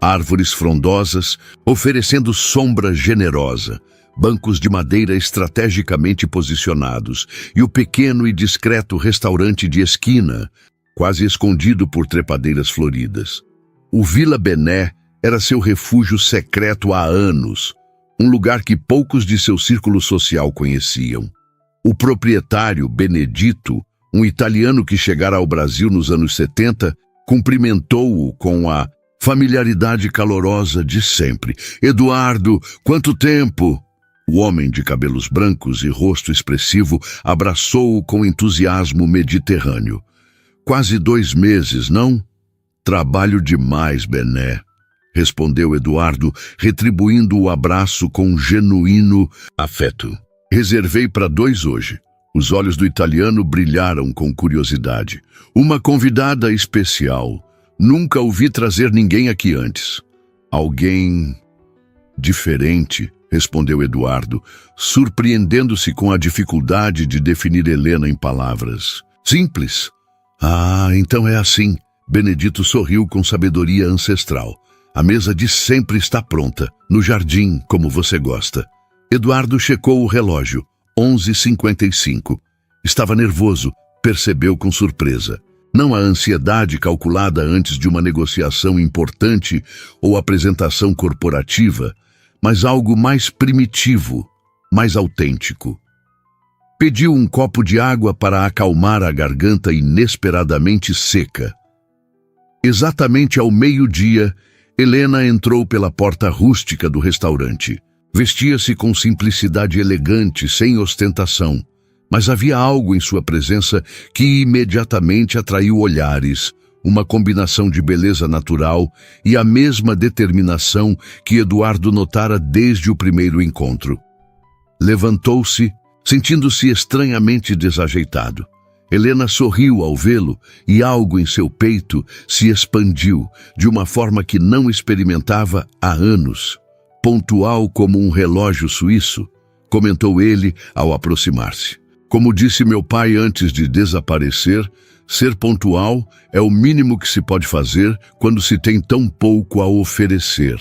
Árvores frondosas, oferecendo sombra generosa, bancos de madeira estrategicamente posicionados e o pequeno e discreto restaurante de esquina, quase escondido por trepadeiras floridas. O Vila Bené era seu refúgio secreto há anos, um lugar que poucos de seu círculo social conheciam. O proprietário, Benedito, um italiano que chegara ao Brasil nos anos 70, cumprimentou-o com a familiaridade calorosa de sempre. "Eduardo, quanto tempo!" O homem de cabelos brancos e rosto expressivo abraçou-o com entusiasmo mediterrâneo. "Quase 2 meses, não?" "Trabalho demais, Bené", respondeu Eduardo, retribuindo o abraço com genuíno afeto. "Reservei para 2 hoje." Os olhos do italiano brilharam com curiosidade. "Uma convidada especial. Nunca ouvi trazer ninguém aqui antes." "Alguém diferente", respondeu Eduardo, surpreendendo-se com a dificuldade de definir Helena em palavras. "Simples." "Ah, então é assim." Benedito sorriu com sabedoria ancestral. "A mesa de sempre está pronta, no jardim, como você gosta." Eduardo checou o relógio. 11h55. Estava nervoso, percebeu com surpresa. Não a ansiedade calculada antes de uma negociação importante ou apresentação corporativa, mas algo mais primitivo, mais autêntico. Pediu um copo de água para acalmar a garganta inesperadamente seca. Exatamente ao meio-dia, Helena entrou pela porta rústica do restaurante. Vestia-se com simplicidade elegante, sem ostentação, mas havia algo em sua presença que imediatamente atraiu olhares, uma combinação de beleza natural e a mesma determinação que Eduardo notara desde o primeiro encontro. Levantou-se, sentindo-se estranhamente desajeitado. Helena sorriu ao vê-lo e algo em seu peito se expandiu de uma forma que não experimentava há anos. Pontual como um relógio suíço, comentou ele ao aproximar-se. Como disse meu pai antes de desaparecer, ser pontual é o mínimo que se pode fazer quando se tem tão pouco a oferecer,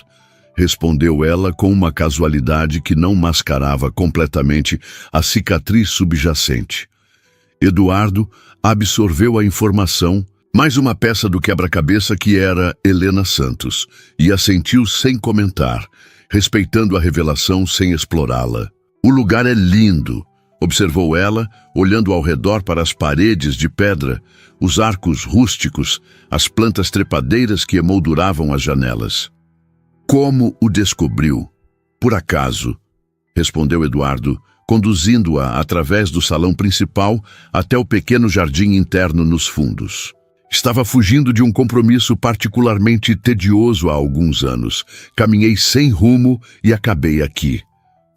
respondeu ela com uma casualidade que não mascarava completamente a cicatriz subjacente. Eduardo absorveu a informação, mais uma peça do quebra-cabeça que era Helena Santos, e assentiu sem comentar, respeitando a revelação sem explorá-la. O lugar é lindo, observou ela, olhando ao redor para as paredes de pedra, os arcos rústicos, as plantas trepadeiras que emolduravam as janelas. Como o descobriu? Por acaso, respondeu Eduardo, conduzindo-a através do salão principal até o pequeno jardim interno nos fundos. Estava fugindo de um compromisso particularmente tedioso há alguns anos. Caminhei sem rumo e acabei aqui.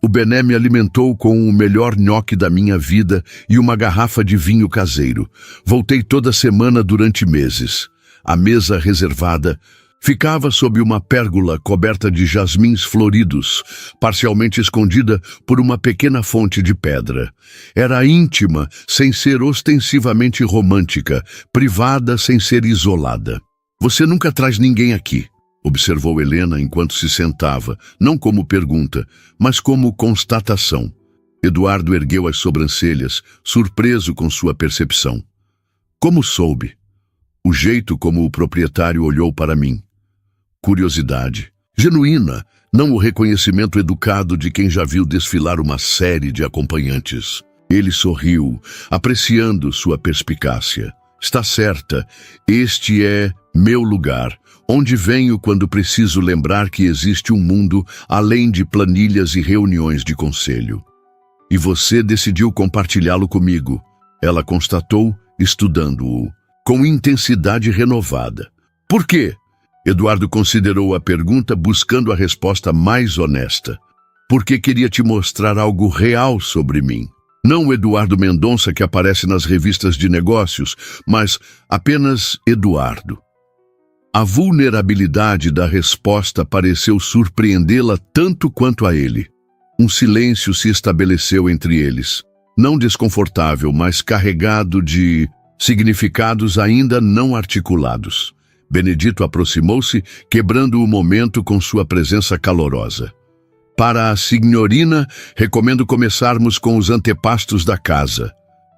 O Bené me alimentou com o melhor nhoque da minha vida e uma garrafa de vinho caseiro. Voltei toda semana durante meses. A mesa reservada ficava sob uma pérgola coberta de jasmins floridos, parcialmente escondida por uma pequena fonte de pedra. Era íntima, sem ser ostensivamente romântica, privada sem ser isolada. Você nunca traz ninguém aqui, observou Helena enquanto se sentava, não como pergunta, mas como constatação. Eduardo ergueu as sobrancelhas, surpreso com sua percepção. Como soube? O jeito como o proprietário olhou para mim. Curiosidade, genuína, não o reconhecimento educado de quem já viu desfilar uma série de acompanhantes. Ele sorriu, apreciando sua perspicácia. Está certa, este é meu lugar, onde venho quando preciso lembrar que existe um mundo além de planilhas e reuniões de conselho. E você decidiu compartilhá-lo comigo, ela constatou, estudando-o, com intensidade renovada. Por quê? Eduardo considerou a pergunta buscando a resposta mais honesta. Porque queria te mostrar algo real sobre mim. Não o Eduardo Mendonça que aparece nas revistas de negócios, mas apenas Eduardo. A vulnerabilidade da resposta pareceu surpreendê-la tanto quanto a ele. Um silêncio se estabeleceu entre eles. Não desconfortável, mas carregado de significados ainda não articulados. Benedito aproximou-se, quebrando o momento com sua presença calorosa. Para a senhorina, recomendo começarmos com os antepastos da casa.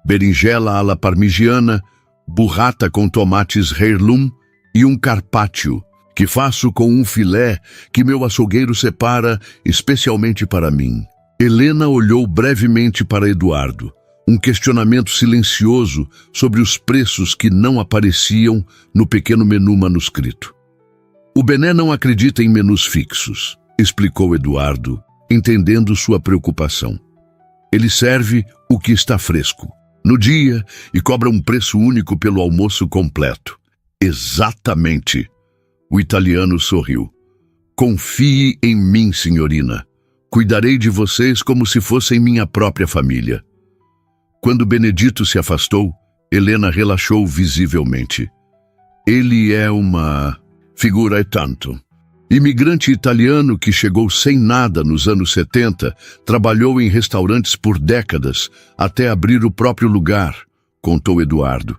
Berinjela alla parmigiana, burrata com tomates heirloom e um carpaccio, que faço com um filé que meu açougueiro separa especialmente para mim. Helena olhou brevemente para Eduardo. Um questionamento silencioso sobre os preços que não apareciam no pequeno menu manuscrito. O Bené não acredita em menus fixos, explicou Eduardo, entendendo sua preocupação. Ele serve o que está fresco, no dia, e cobra um preço único pelo almoço completo. Exatamente. O italiano sorriu. Confie em mim, senhorina. Cuidarei de vocês como se fossem minha própria família. Quando Benedito se afastou, Helena relaxou visivelmente. Ele é uma figura e tanto. Imigrante italiano que chegou sem nada nos anos 70, trabalhou em restaurantes por décadas, até abrir o próprio lugar, contou Eduardo.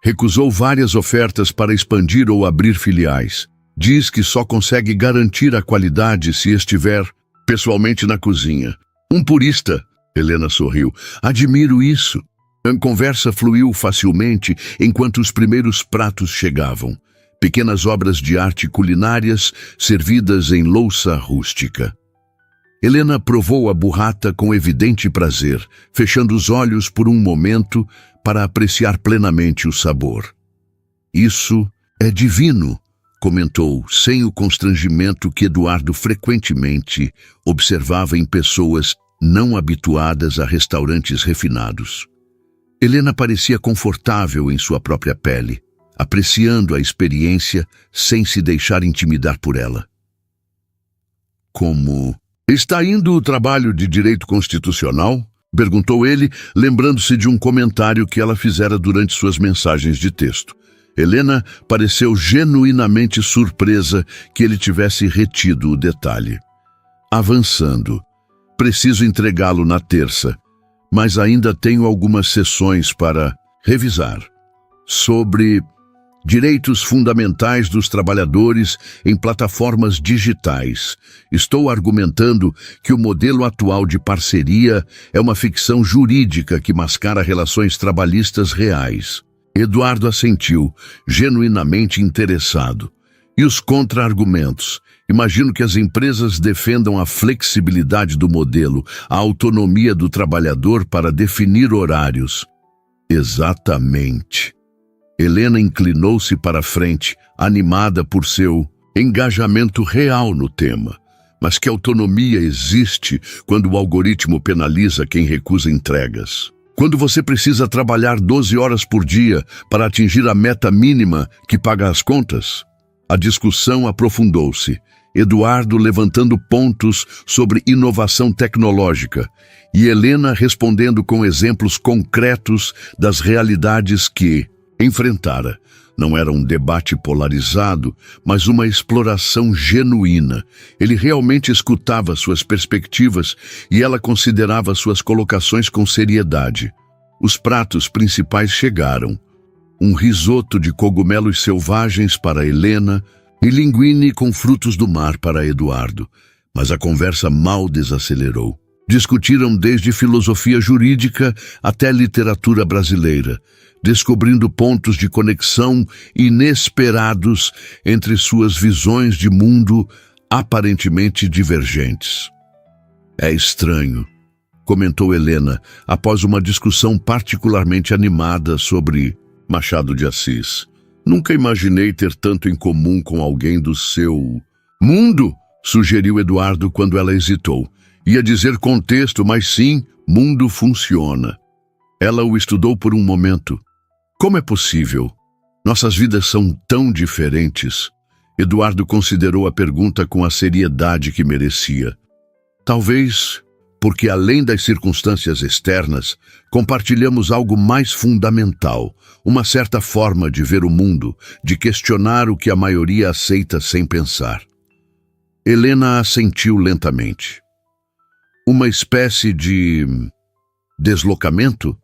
Recusou várias ofertas para expandir ou abrir filiais. Diz que só consegue garantir a qualidade se estiver pessoalmente na cozinha. Um purista. Helena sorriu. Admiro isso. A conversa fluiu facilmente enquanto os primeiros pratos chegavam. Pequenas obras de arte culinárias servidas em louça rústica. Helena provou a burrata com evidente prazer, fechando os olhos por um momento para apreciar plenamente o sabor. Isso é divino, comentou, sem o constrangimento que Eduardo frequentemente observava em pessoas não habituadas a restaurantes refinados. Helena parecia confortável em sua própria pele, apreciando a experiência sem se deixar intimidar por ela. Como está indo o trabalho de direito constitucional? Perguntou ele, lembrando-se de um comentário que ela fizera durante suas mensagens de texto. Helena pareceu genuinamente surpresa que ele tivesse retido o detalhe. Avançando. Preciso entregá-lo na terça, mas ainda tenho algumas sessões para revisar. Sobre direitos fundamentais dos trabalhadores em plataformas digitais. Estou argumentando que o modelo atual de parceria é uma ficção jurídica que mascara relações trabalhistas reais. Eduardo assentiu, genuinamente interessado. E os contra-argumentos? Imagino que as empresas defendam a flexibilidade do modelo, a autonomia do trabalhador para definir horários. Exatamente. Helena inclinou-se para a frente, animada por seu engajamento real no tema. Mas que autonomia existe quando o algoritmo penaliza quem recusa entregas? Quando você precisa trabalhar 12 horas por dia para atingir a meta mínima que paga as contas? A discussão aprofundou-se, Eduardo levantando pontos sobre inovação tecnológica e Helena respondendo com exemplos concretos das realidades que enfrentara. Não era um debate polarizado, mas uma exploração genuína. Ele realmente escutava suas perspectivas e ela considerava suas colocações com seriedade. Os pratos principais chegaram. Um risoto de cogumelos selvagens para Helena e linguine com frutos do mar para Eduardo. Mas a conversa mal desacelerou. Discutiram desde filosofia jurídica até literatura brasileira, descobrindo pontos de conexão inesperados entre suas visões de mundo aparentemente divergentes. É estranho, comentou Helena, após uma discussão particularmente animada sobre Machado de Assis. Nunca imaginei ter tanto em comum com alguém do seu mundo, sugeriu Eduardo quando ela hesitou. Ia dizer contexto, mas sim, mundo funciona. Ela o estudou por um momento. Como é possível? Nossas vidas são tão diferentes. Eduardo considerou a pergunta com a seriedade que merecia. Talvez porque, além das circunstâncias externas, compartilhamos algo mais fundamental, uma certa forma de ver o mundo, de questionar o que a maioria aceita sem pensar. Helena assentiu lentamente. Uma espécie de deslocamento?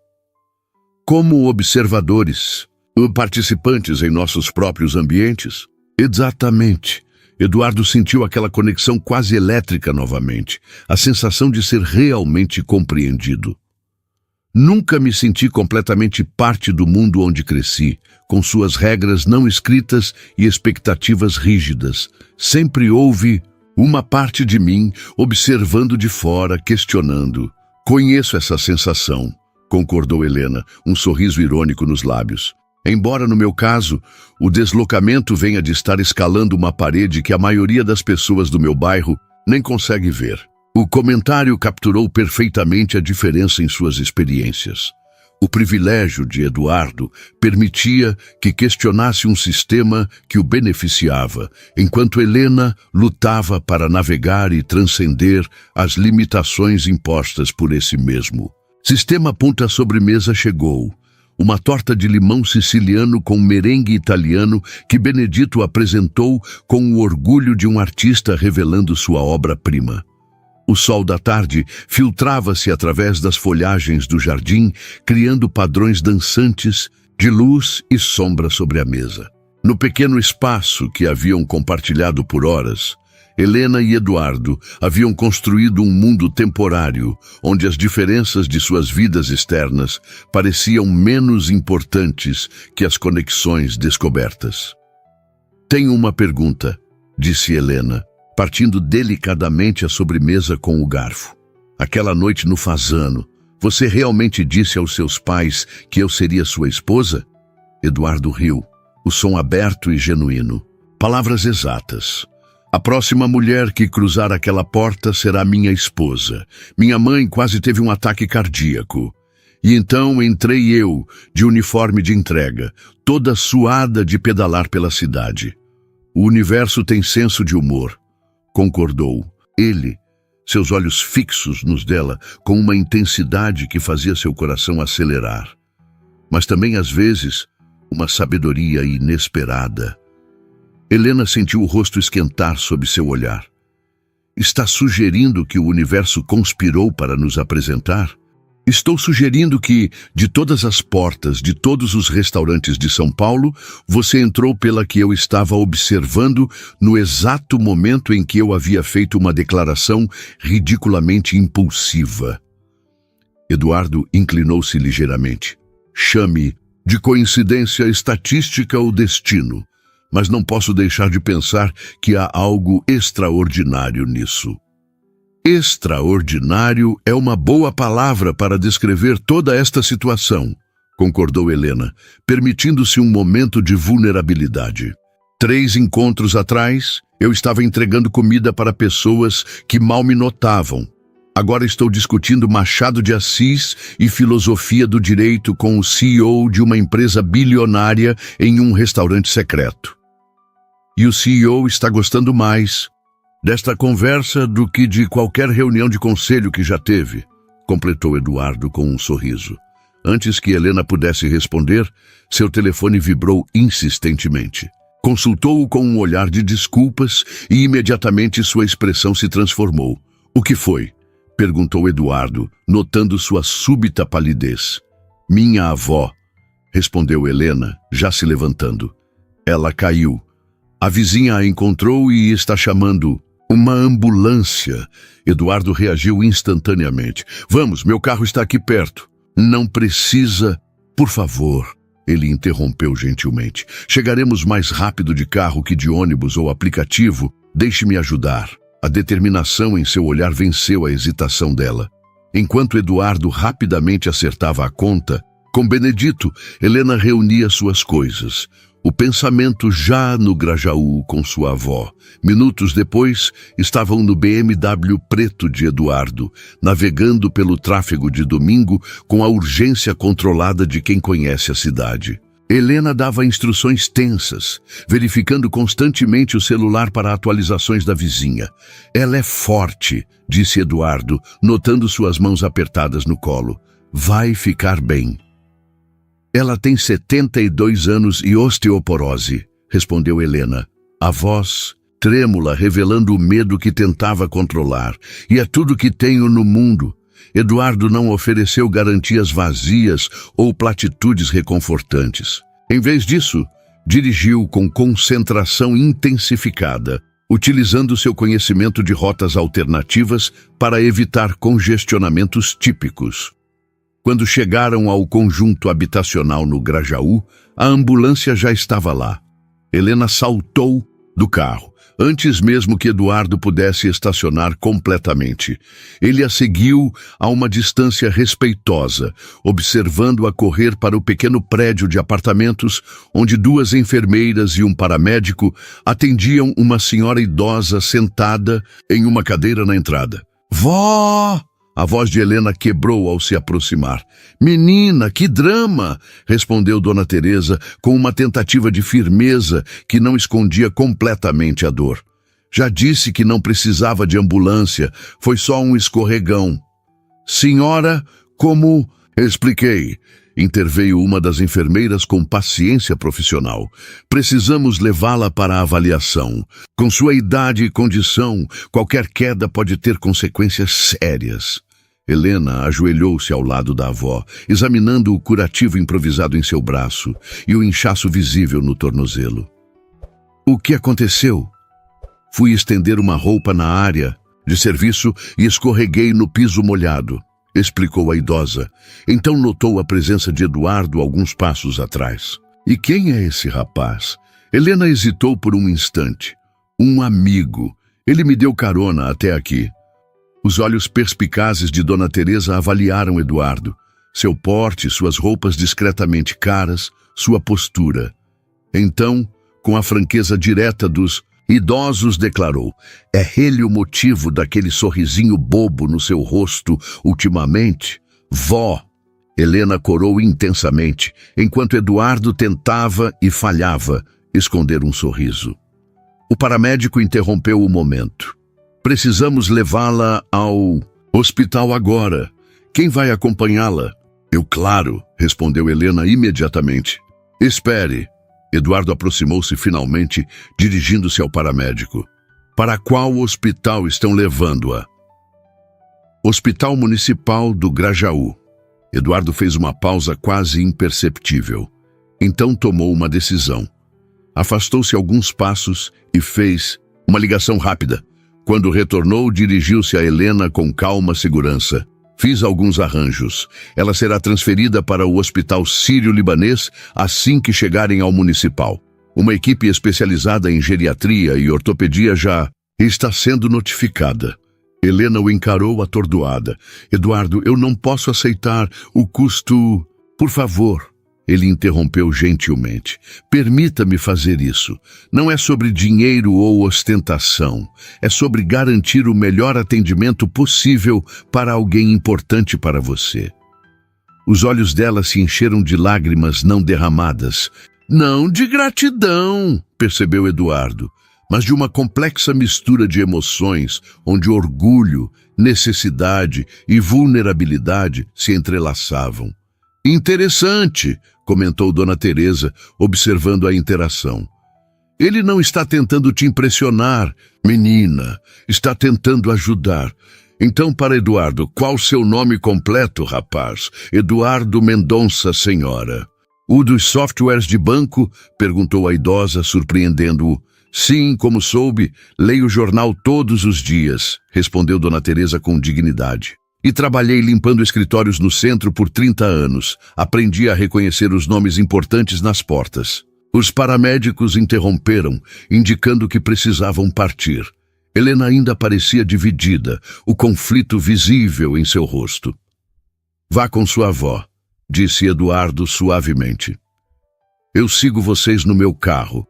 Como observadores, participantes em nossos próprios ambientes? Exatamente. Eduardo sentiu aquela conexão quase elétrica novamente, a sensação de ser realmente compreendido. Nunca me senti completamente parte do mundo onde cresci, com suas regras não escritas e expectativas rígidas. Sempre houve uma parte de mim observando de fora, questionando. Conheço essa sensação, concordou Helena, um sorriso irônico nos lábios. Embora, no meu caso, o deslocamento venha de estar escalando uma parede que a maioria das pessoas do meu bairro nem consegue ver. O comentário capturou perfeitamente a diferença em suas experiências. O privilégio de Eduardo permitia que questionasse um sistema que o beneficiava, enquanto Helena lutava para navegar e transcender as limitações impostas por esse mesmo. Sistema Ponta Sobremesa chegou. Uma torta de limão siciliano com merengue italiano que Benedito apresentou com o orgulho de um artista revelando sua obra-prima. O sol da tarde filtrava-se através das folhagens do jardim, criando padrões dançantes de luz e sombra sobre a mesa. No pequeno espaço que haviam compartilhado por horas, Helena e Eduardo haviam construído um mundo temporário, onde as diferenças de suas vidas externas pareciam menos importantes que as conexões descobertas. Tenho uma pergunta, disse Helena, partindo delicadamente a sobremesa com o garfo. Aquela noite no Fazano, você realmente disse aos seus pais que eu seria sua esposa? Eduardo riu, o som aberto e genuíno. Palavras exatas. A próxima mulher que cruzar aquela porta será minha esposa. Minha mãe quase teve um ataque cardíaco. E então entrei eu, de uniforme de entrega, toda suada de pedalar pela cidade. O universo tem senso de humor, concordou ele, seus olhos fixos nos dela com uma intensidade que fazia seu coração acelerar. Mas também, às vezes, uma sabedoria inesperada. Helena sentiu o rosto esquentar sob seu olhar. Está sugerindo que o universo conspirou para nos apresentar? Estou sugerindo que, de todas as portas de todos os restaurantes de São Paulo, você entrou pela que eu estava observando no exato momento em que eu havia feito uma declaração ridiculamente impulsiva. Eduardo inclinou-se ligeiramente. Chame de coincidência estatística ou destino, mas não posso deixar de pensar que há algo extraordinário nisso. Extraordinário é uma boa palavra para descrever toda esta situação, concordou Helena, permitindo-se um momento de vulnerabilidade. 3 encontros atrás, eu estava entregando comida para pessoas que mal me notavam. Agora estou discutindo Machado de Assis e filosofia do direito com o CEO de uma empresa bilionária em um restaurante secreto. E o CEO está gostando mais desta conversa do que de qualquer reunião de conselho que já teve, completou Eduardo com um sorriso. Antes que Helena pudesse responder, seu telefone vibrou insistentemente. Consultou-o com um olhar de desculpas e imediatamente sua expressão se transformou. O que foi? Perguntou Eduardo, notando sua súbita palidez. Minha avó, respondeu Helena, já se levantando. Ela caiu. A vizinha a encontrou e está chamando uma ambulância. Eduardo reagiu instantaneamente. Vamos, meu carro está aqui perto. Não precisa, por favor. Ele interrompeu gentilmente. Chegaremos mais rápido de carro que de ônibus ou aplicativo. Deixe-me ajudar. A determinação em seu olhar venceu a hesitação dela. Enquanto Eduardo rapidamente acertava a conta, com Benedito, Helena reunia suas coisas. O pensamento já no Grajaú com sua avó. Minutos depois, estavam no BMW preto de Eduardo, navegando pelo tráfego de domingo com a urgência controlada de quem conhece a cidade. Helena dava instruções tensas, verificando constantemente o celular para atualizações da vizinha. Ela é forte, disse Eduardo, notando suas mãos apertadas no colo. Vai ficar bem. Ela tem 72 anos e osteoporose, respondeu Helena, a voz trêmula revelando o medo que tentava controlar. E é tudo que tenho no mundo. Eduardo não ofereceu garantias vazias ou platitudes reconfortantes. Em vez disso, dirigiu com concentração intensificada, utilizando seu conhecimento de rotas alternativas para evitar congestionamentos típicos. Quando chegaram ao conjunto habitacional no Grajaú, a ambulância já estava lá. Helena saltou do carro, antes mesmo que Eduardo pudesse estacionar completamente. Ele a seguiu a uma distância respeitosa, observando-a correr para o pequeno prédio de apartamentos, onde 2 enfermeiras e um paramédico atendiam uma senhora idosa sentada em uma cadeira na entrada. Vó! A voz de Helena quebrou ao se aproximar. Menina, que drama! Respondeu Dona Teresa com uma tentativa de firmeza que não escondia completamente a dor. Já disse que não precisava de ambulância, foi só um escorregão. Senhora, como... Expliquei. Interveio uma das enfermeiras com paciência profissional. Precisamos levá-la para a avaliação. Com sua idade e condição, qualquer queda pode ter consequências sérias. Helena ajoelhou-se ao lado da avó, examinando o curativo improvisado em seu braço e o inchaço visível no tornozelo. O que aconteceu? Fui estender uma roupa na área de serviço e escorreguei no piso molhado, explicou a idosa. Então notou a presença de Eduardo alguns passos atrás. E quem é esse rapaz? Helena hesitou por um instante. Um amigo. Ele me deu carona até aqui. Os olhos perspicazes de Dona Teresa avaliaram Eduardo. Seu porte, suas roupas discretamente caras, sua postura. Então, com a franqueza direta dos idosos, declarou: é ele o motivo daquele sorrisinho bobo no seu rosto ultimamente? Vó! Helena corou intensamente, enquanto Eduardo tentava e falhava esconder um sorriso. O paramédico interrompeu o momento. Precisamos levá-la ao hospital agora. Quem vai acompanhá-la? Eu, claro, respondeu Helena imediatamente. Espere. Eduardo aproximou-se finalmente, dirigindo-se ao paramédico. Para qual hospital estão levando-a? Hospital Municipal do Grajaú. Eduardo fez uma pausa quase imperceptível. Então tomou uma decisão. Afastou-se alguns passos e fez uma ligação rápida. Quando retornou, dirigiu-se a Helena com calma segurança. Fiz alguns arranjos. Ela será transferida para o Hospital Sírio-Libanês assim que chegarem ao municipal. Uma equipe especializada em geriatria e ortopedia já está sendo notificada. Helena o encarou atordoada. Eduardo, eu não posso aceitar o custo... Por favor. Ele interrompeu gentilmente. Permita-me fazer isso. Não é sobre dinheiro ou ostentação. É sobre garantir o melhor atendimento possível para alguém importante para você. Os olhos dela se encheram de lágrimas não derramadas. Não de gratidão, percebeu Eduardo, mas de uma complexa mistura de emoções, onde orgulho, necessidade e vulnerabilidade se entrelaçavam. Interessante, comentou Dona Teresa, observando a interação. Ele não está tentando te impressionar, menina. Está tentando ajudar. Então, para Eduardo, qual seu nome completo, rapaz? Eduardo Mendonça, senhora. O dos softwares de banco? Perguntou a idosa, surpreendendo-o. Sim, como soube, leio o jornal todos os dias, respondeu Dona Teresa com dignidade. E trabalhei limpando escritórios no centro por 30 anos. Aprendi a reconhecer os nomes importantes nas portas. Os paramédicos interromperam, indicando que precisavam partir. Helena ainda parecia dividida, o conflito visível em seu rosto. Vá com sua avó, disse Eduardo suavemente. Eu sigo vocês no meu carro.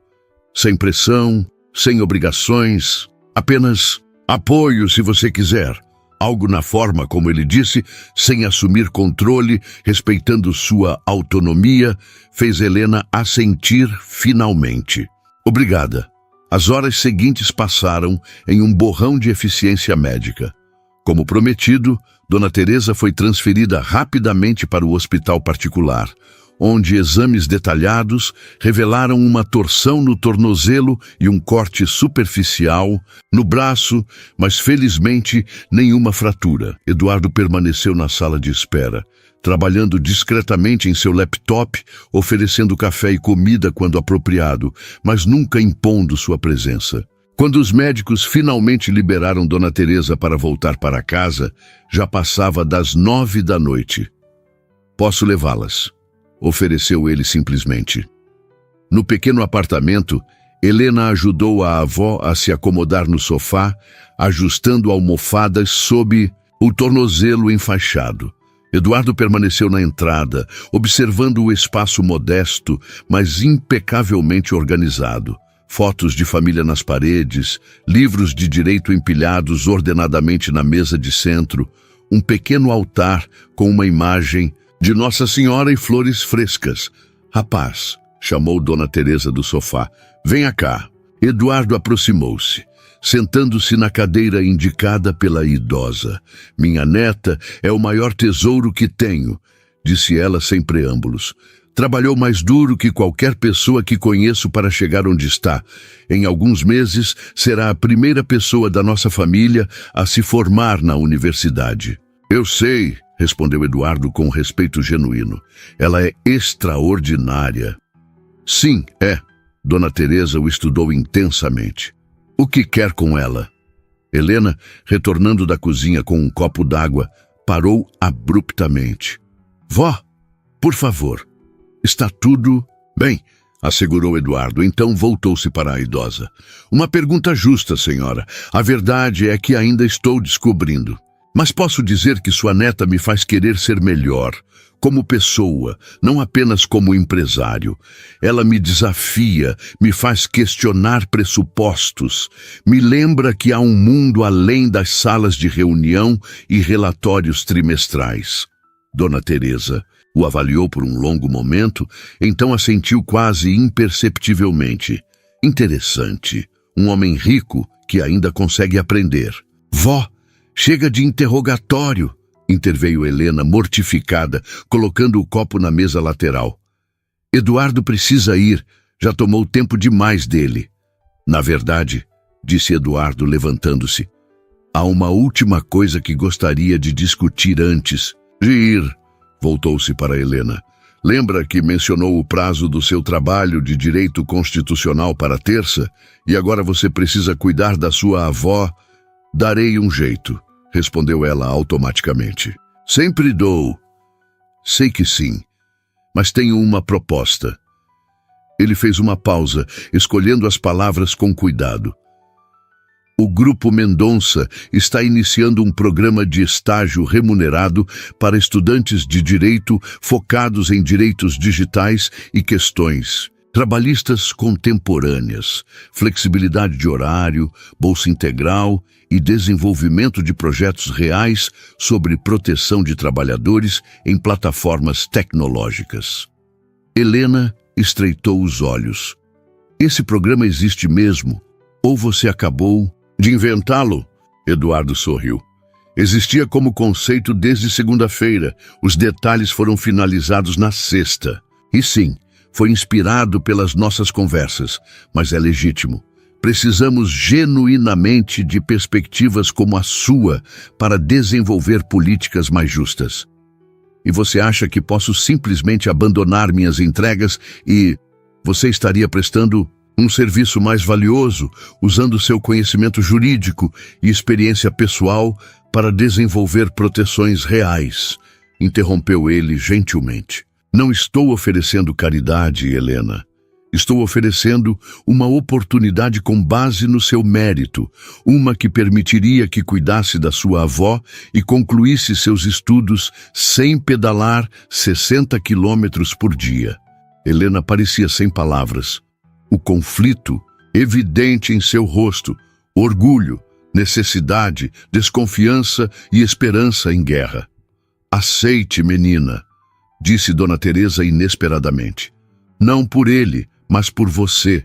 Sem pressão, sem obrigações, apenas apoio se você quiser. Algo na forma, como ele disse, sem assumir controle, respeitando sua autonomia, fez Helena assentir finalmente. Obrigada. As horas seguintes passaram em um borrão de eficiência médica. Como prometido, Dona Teresa foi transferida rapidamente para o hospital particular, onde exames detalhados revelaram uma torção no tornozelo e um corte superficial no braço, mas felizmente nenhuma fratura. Eduardo permaneceu na sala de espera, trabalhando discretamente em seu laptop, oferecendo café e comida quando apropriado, mas nunca impondo sua presença. Quando os médicos finalmente liberaram Dona Teresa para voltar para casa, já passava das 9 da noite. Posso levá-las? Ofereceu ele simplesmente. No pequeno apartamento, Helena ajudou a avó a se acomodar no sofá, ajustando almofadas sob o tornozelo enfaixado. Eduardo permaneceu na entrada, observando o espaço modesto, mas impecavelmente organizado. Fotos de família nas paredes, livros de direito empilhados ordenadamente na mesa de centro, um pequeno altar com uma imagem de Nossa Senhora e flores frescas. Rapaz, chamou Dona Teresa do sofá. Venha cá. Eduardo aproximou-se, sentando-se na cadeira indicada pela idosa. Minha neta é o maior tesouro que tenho, disse ela sem preâmbulos. Trabalhou mais duro que qualquer pessoa que conheço para chegar onde está. Em alguns meses, será a primeira pessoa da nossa família a se formar na universidade. Eu sei, respondeu Eduardo com respeito genuíno. Ela é extraordinária. Sim, é. Dona Teresa o estudou intensamente. O que quer com ela? Helena, retornando da cozinha com um copo d'água, parou abruptamente. Vó, por favor. Está tudo bem, assegurou Eduardo. Então voltou-se para a idosa. Uma pergunta justa, senhora. A verdade é que ainda estou descobrindo. Mas posso dizer que sua neta me faz querer ser melhor, como pessoa, não apenas como empresário. Ela me desafia, me faz questionar pressupostos, me lembra que há um mundo além das salas de reunião e relatórios trimestrais. Dona Teresa o avaliou por um longo momento, então assentiu quase imperceptivelmente. Interessante. um homem rico que ainda consegue aprender. Vó, chega de interrogatório, interveio Helena, mortificada, colocando o copo na mesa lateral. Eduardo precisa ir, já tomou tempo demais dele. Na verdade, disse Eduardo, levantando-se, há uma última coisa que gostaria de discutir antes de ir. Voltou-se para Helena. Lembra que mencionou o prazo do seu trabalho de direito constitucional para terça? E agora você precisa cuidar da sua avó? Darei um jeito, respondeu ela automaticamente. Sempre dou. Sei que sim, mas tenho uma proposta. Ele fez uma pausa, escolhendo as palavras com cuidado. O Grupo Mendonça está iniciando um programa de estágio remunerado para estudantes de direito focados em direitos digitais e questões trabalhistas contemporâneas, flexibilidade de horário, bolsa integral e desenvolvimento de projetos reais sobre proteção de trabalhadores em plataformas tecnológicas. Helena estreitou os olhos. Esse programa existe mesmo? Ou você acabou de inventá-lo? Eduardo sorriu. Existia como conceito desde segunda-feira. Os detalhes foram finalizados na sexta. E sim, foi inspirado pelas nossas conversas, mas é legítimo. Precisamos genuinamente de perspectivas como a sua para desenvolver políticas mais justas. E você acha que posso simplesmente abandonar minhas entregas e você estaria prestando um serviço mais valioso, usando seu conhecimento jurídico e experiência pessoal para desenvolver proteções reais, interrompeu ele gentilmente. Não estou oferecendo caridade, Helena. Estou oferecendo uma oportunidade com base no seu mérito, uma que permitiria que cuidasse da sua avó e concluísse seus estudos sem pedalar 60 quilômetros por dia. Helena parecia sem palavras. O conflito, evidente em seu rosto, orgulho, necessidade, desconfiança e esperança em guerra. Aceite, menina, disse Dona Teresa inesperadamente. Não por ele, mas por você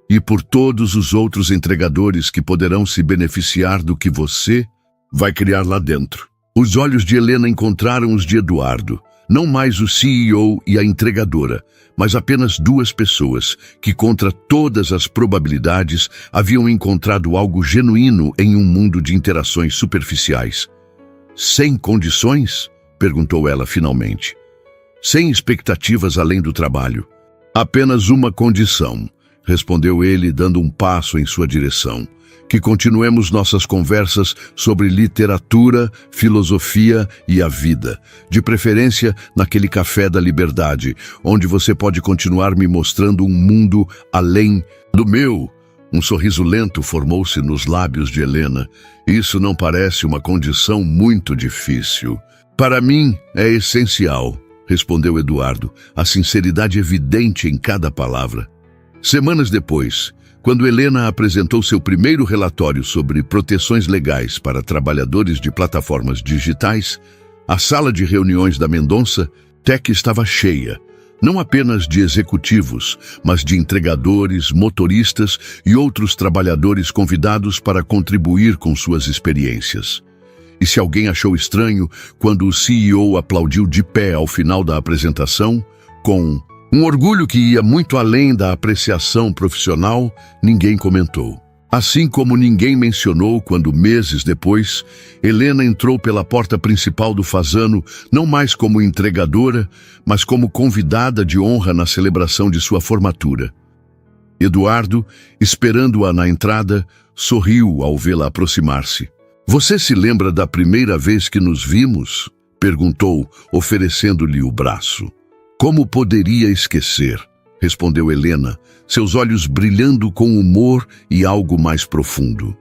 e por todos os outros entregadores que poderão se beneficiar do que você vai criar lá dentro. Os olhos de Helena encontraram os de Eduardo, não mais o CEO e a entregadora, mas apenas duas pessoas que, contra todas as probabilidades, haviam encontrado algo genuíno em um mundo de interações superficiais. Sem condições? Perguntou ela finalmente. Sem expectativas além do trabalho. Apenas uma condição, respondeu ele, dando um passo em sua direção. Que continuemos nossas conversas sobre literatura, filosofia e a vida, de preferência naquele café da liberdade, onde você pode continuar me mostrando um mundo além do meu. Um sorriso lento formou-se nos lábios de Helena. Isso não parece uma condição muito difícil. Para mim é essencial, respondeu Eduardo, a sinceridade evidente em cada palavra. Semanas depois, quando Helena apresentou seu primeiro relatório sobre proteções legais para trabalhadores de plataformas digitais, a sala de reuniões da Mendonça Tech estava cheia, não apenas de executivos, mas de entregadores, motoristas e outros trabalhadores convidados para contribuir com suas experiências. E se alguém achou estranho quando o CEO aplaudiu de pé ao final da apresentação, com um orgulho que ia muito além da apreciação profissional, ninguém comentou. Assim como ninguém mencionou quando, meses depois, Helena entrou pela porta principal do Fasano, não mais como entregadora, mas como convidada de honra na celebração de sua formatura. Eduardo, esperando-a na entrada, sorriu ao vê-la aproximar-se. Você se lembra da primeira vez que nos vimos? Perguntou, oferecendo-lhe o braço. Como poderia esquecer? Respondeu Helena, seus olhos brilhando com humor e algo mais profundo.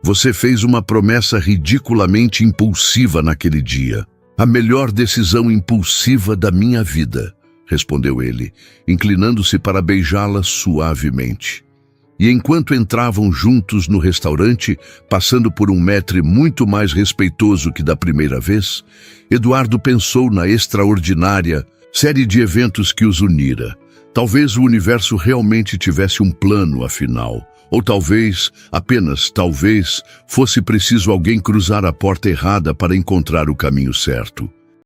Você fez uma promessa ridiculamente impulsiva naquele dia. A melhor decisão impulsiva da minha vida, respondeu ele, inclinando-se para beijá-la suavemente. E enquanto entravam juntos no restaurante, passando por um maître muito mais respeitoso que da primeira vez, Eduardo pensou na extraordinária série de eventos que os unira. Talvez o universo realmente tivesse um plano, afinal. Ou talvez, apenas talvez, fosse preciso alguém cruzar a porta errada para encontrar o caminho certo.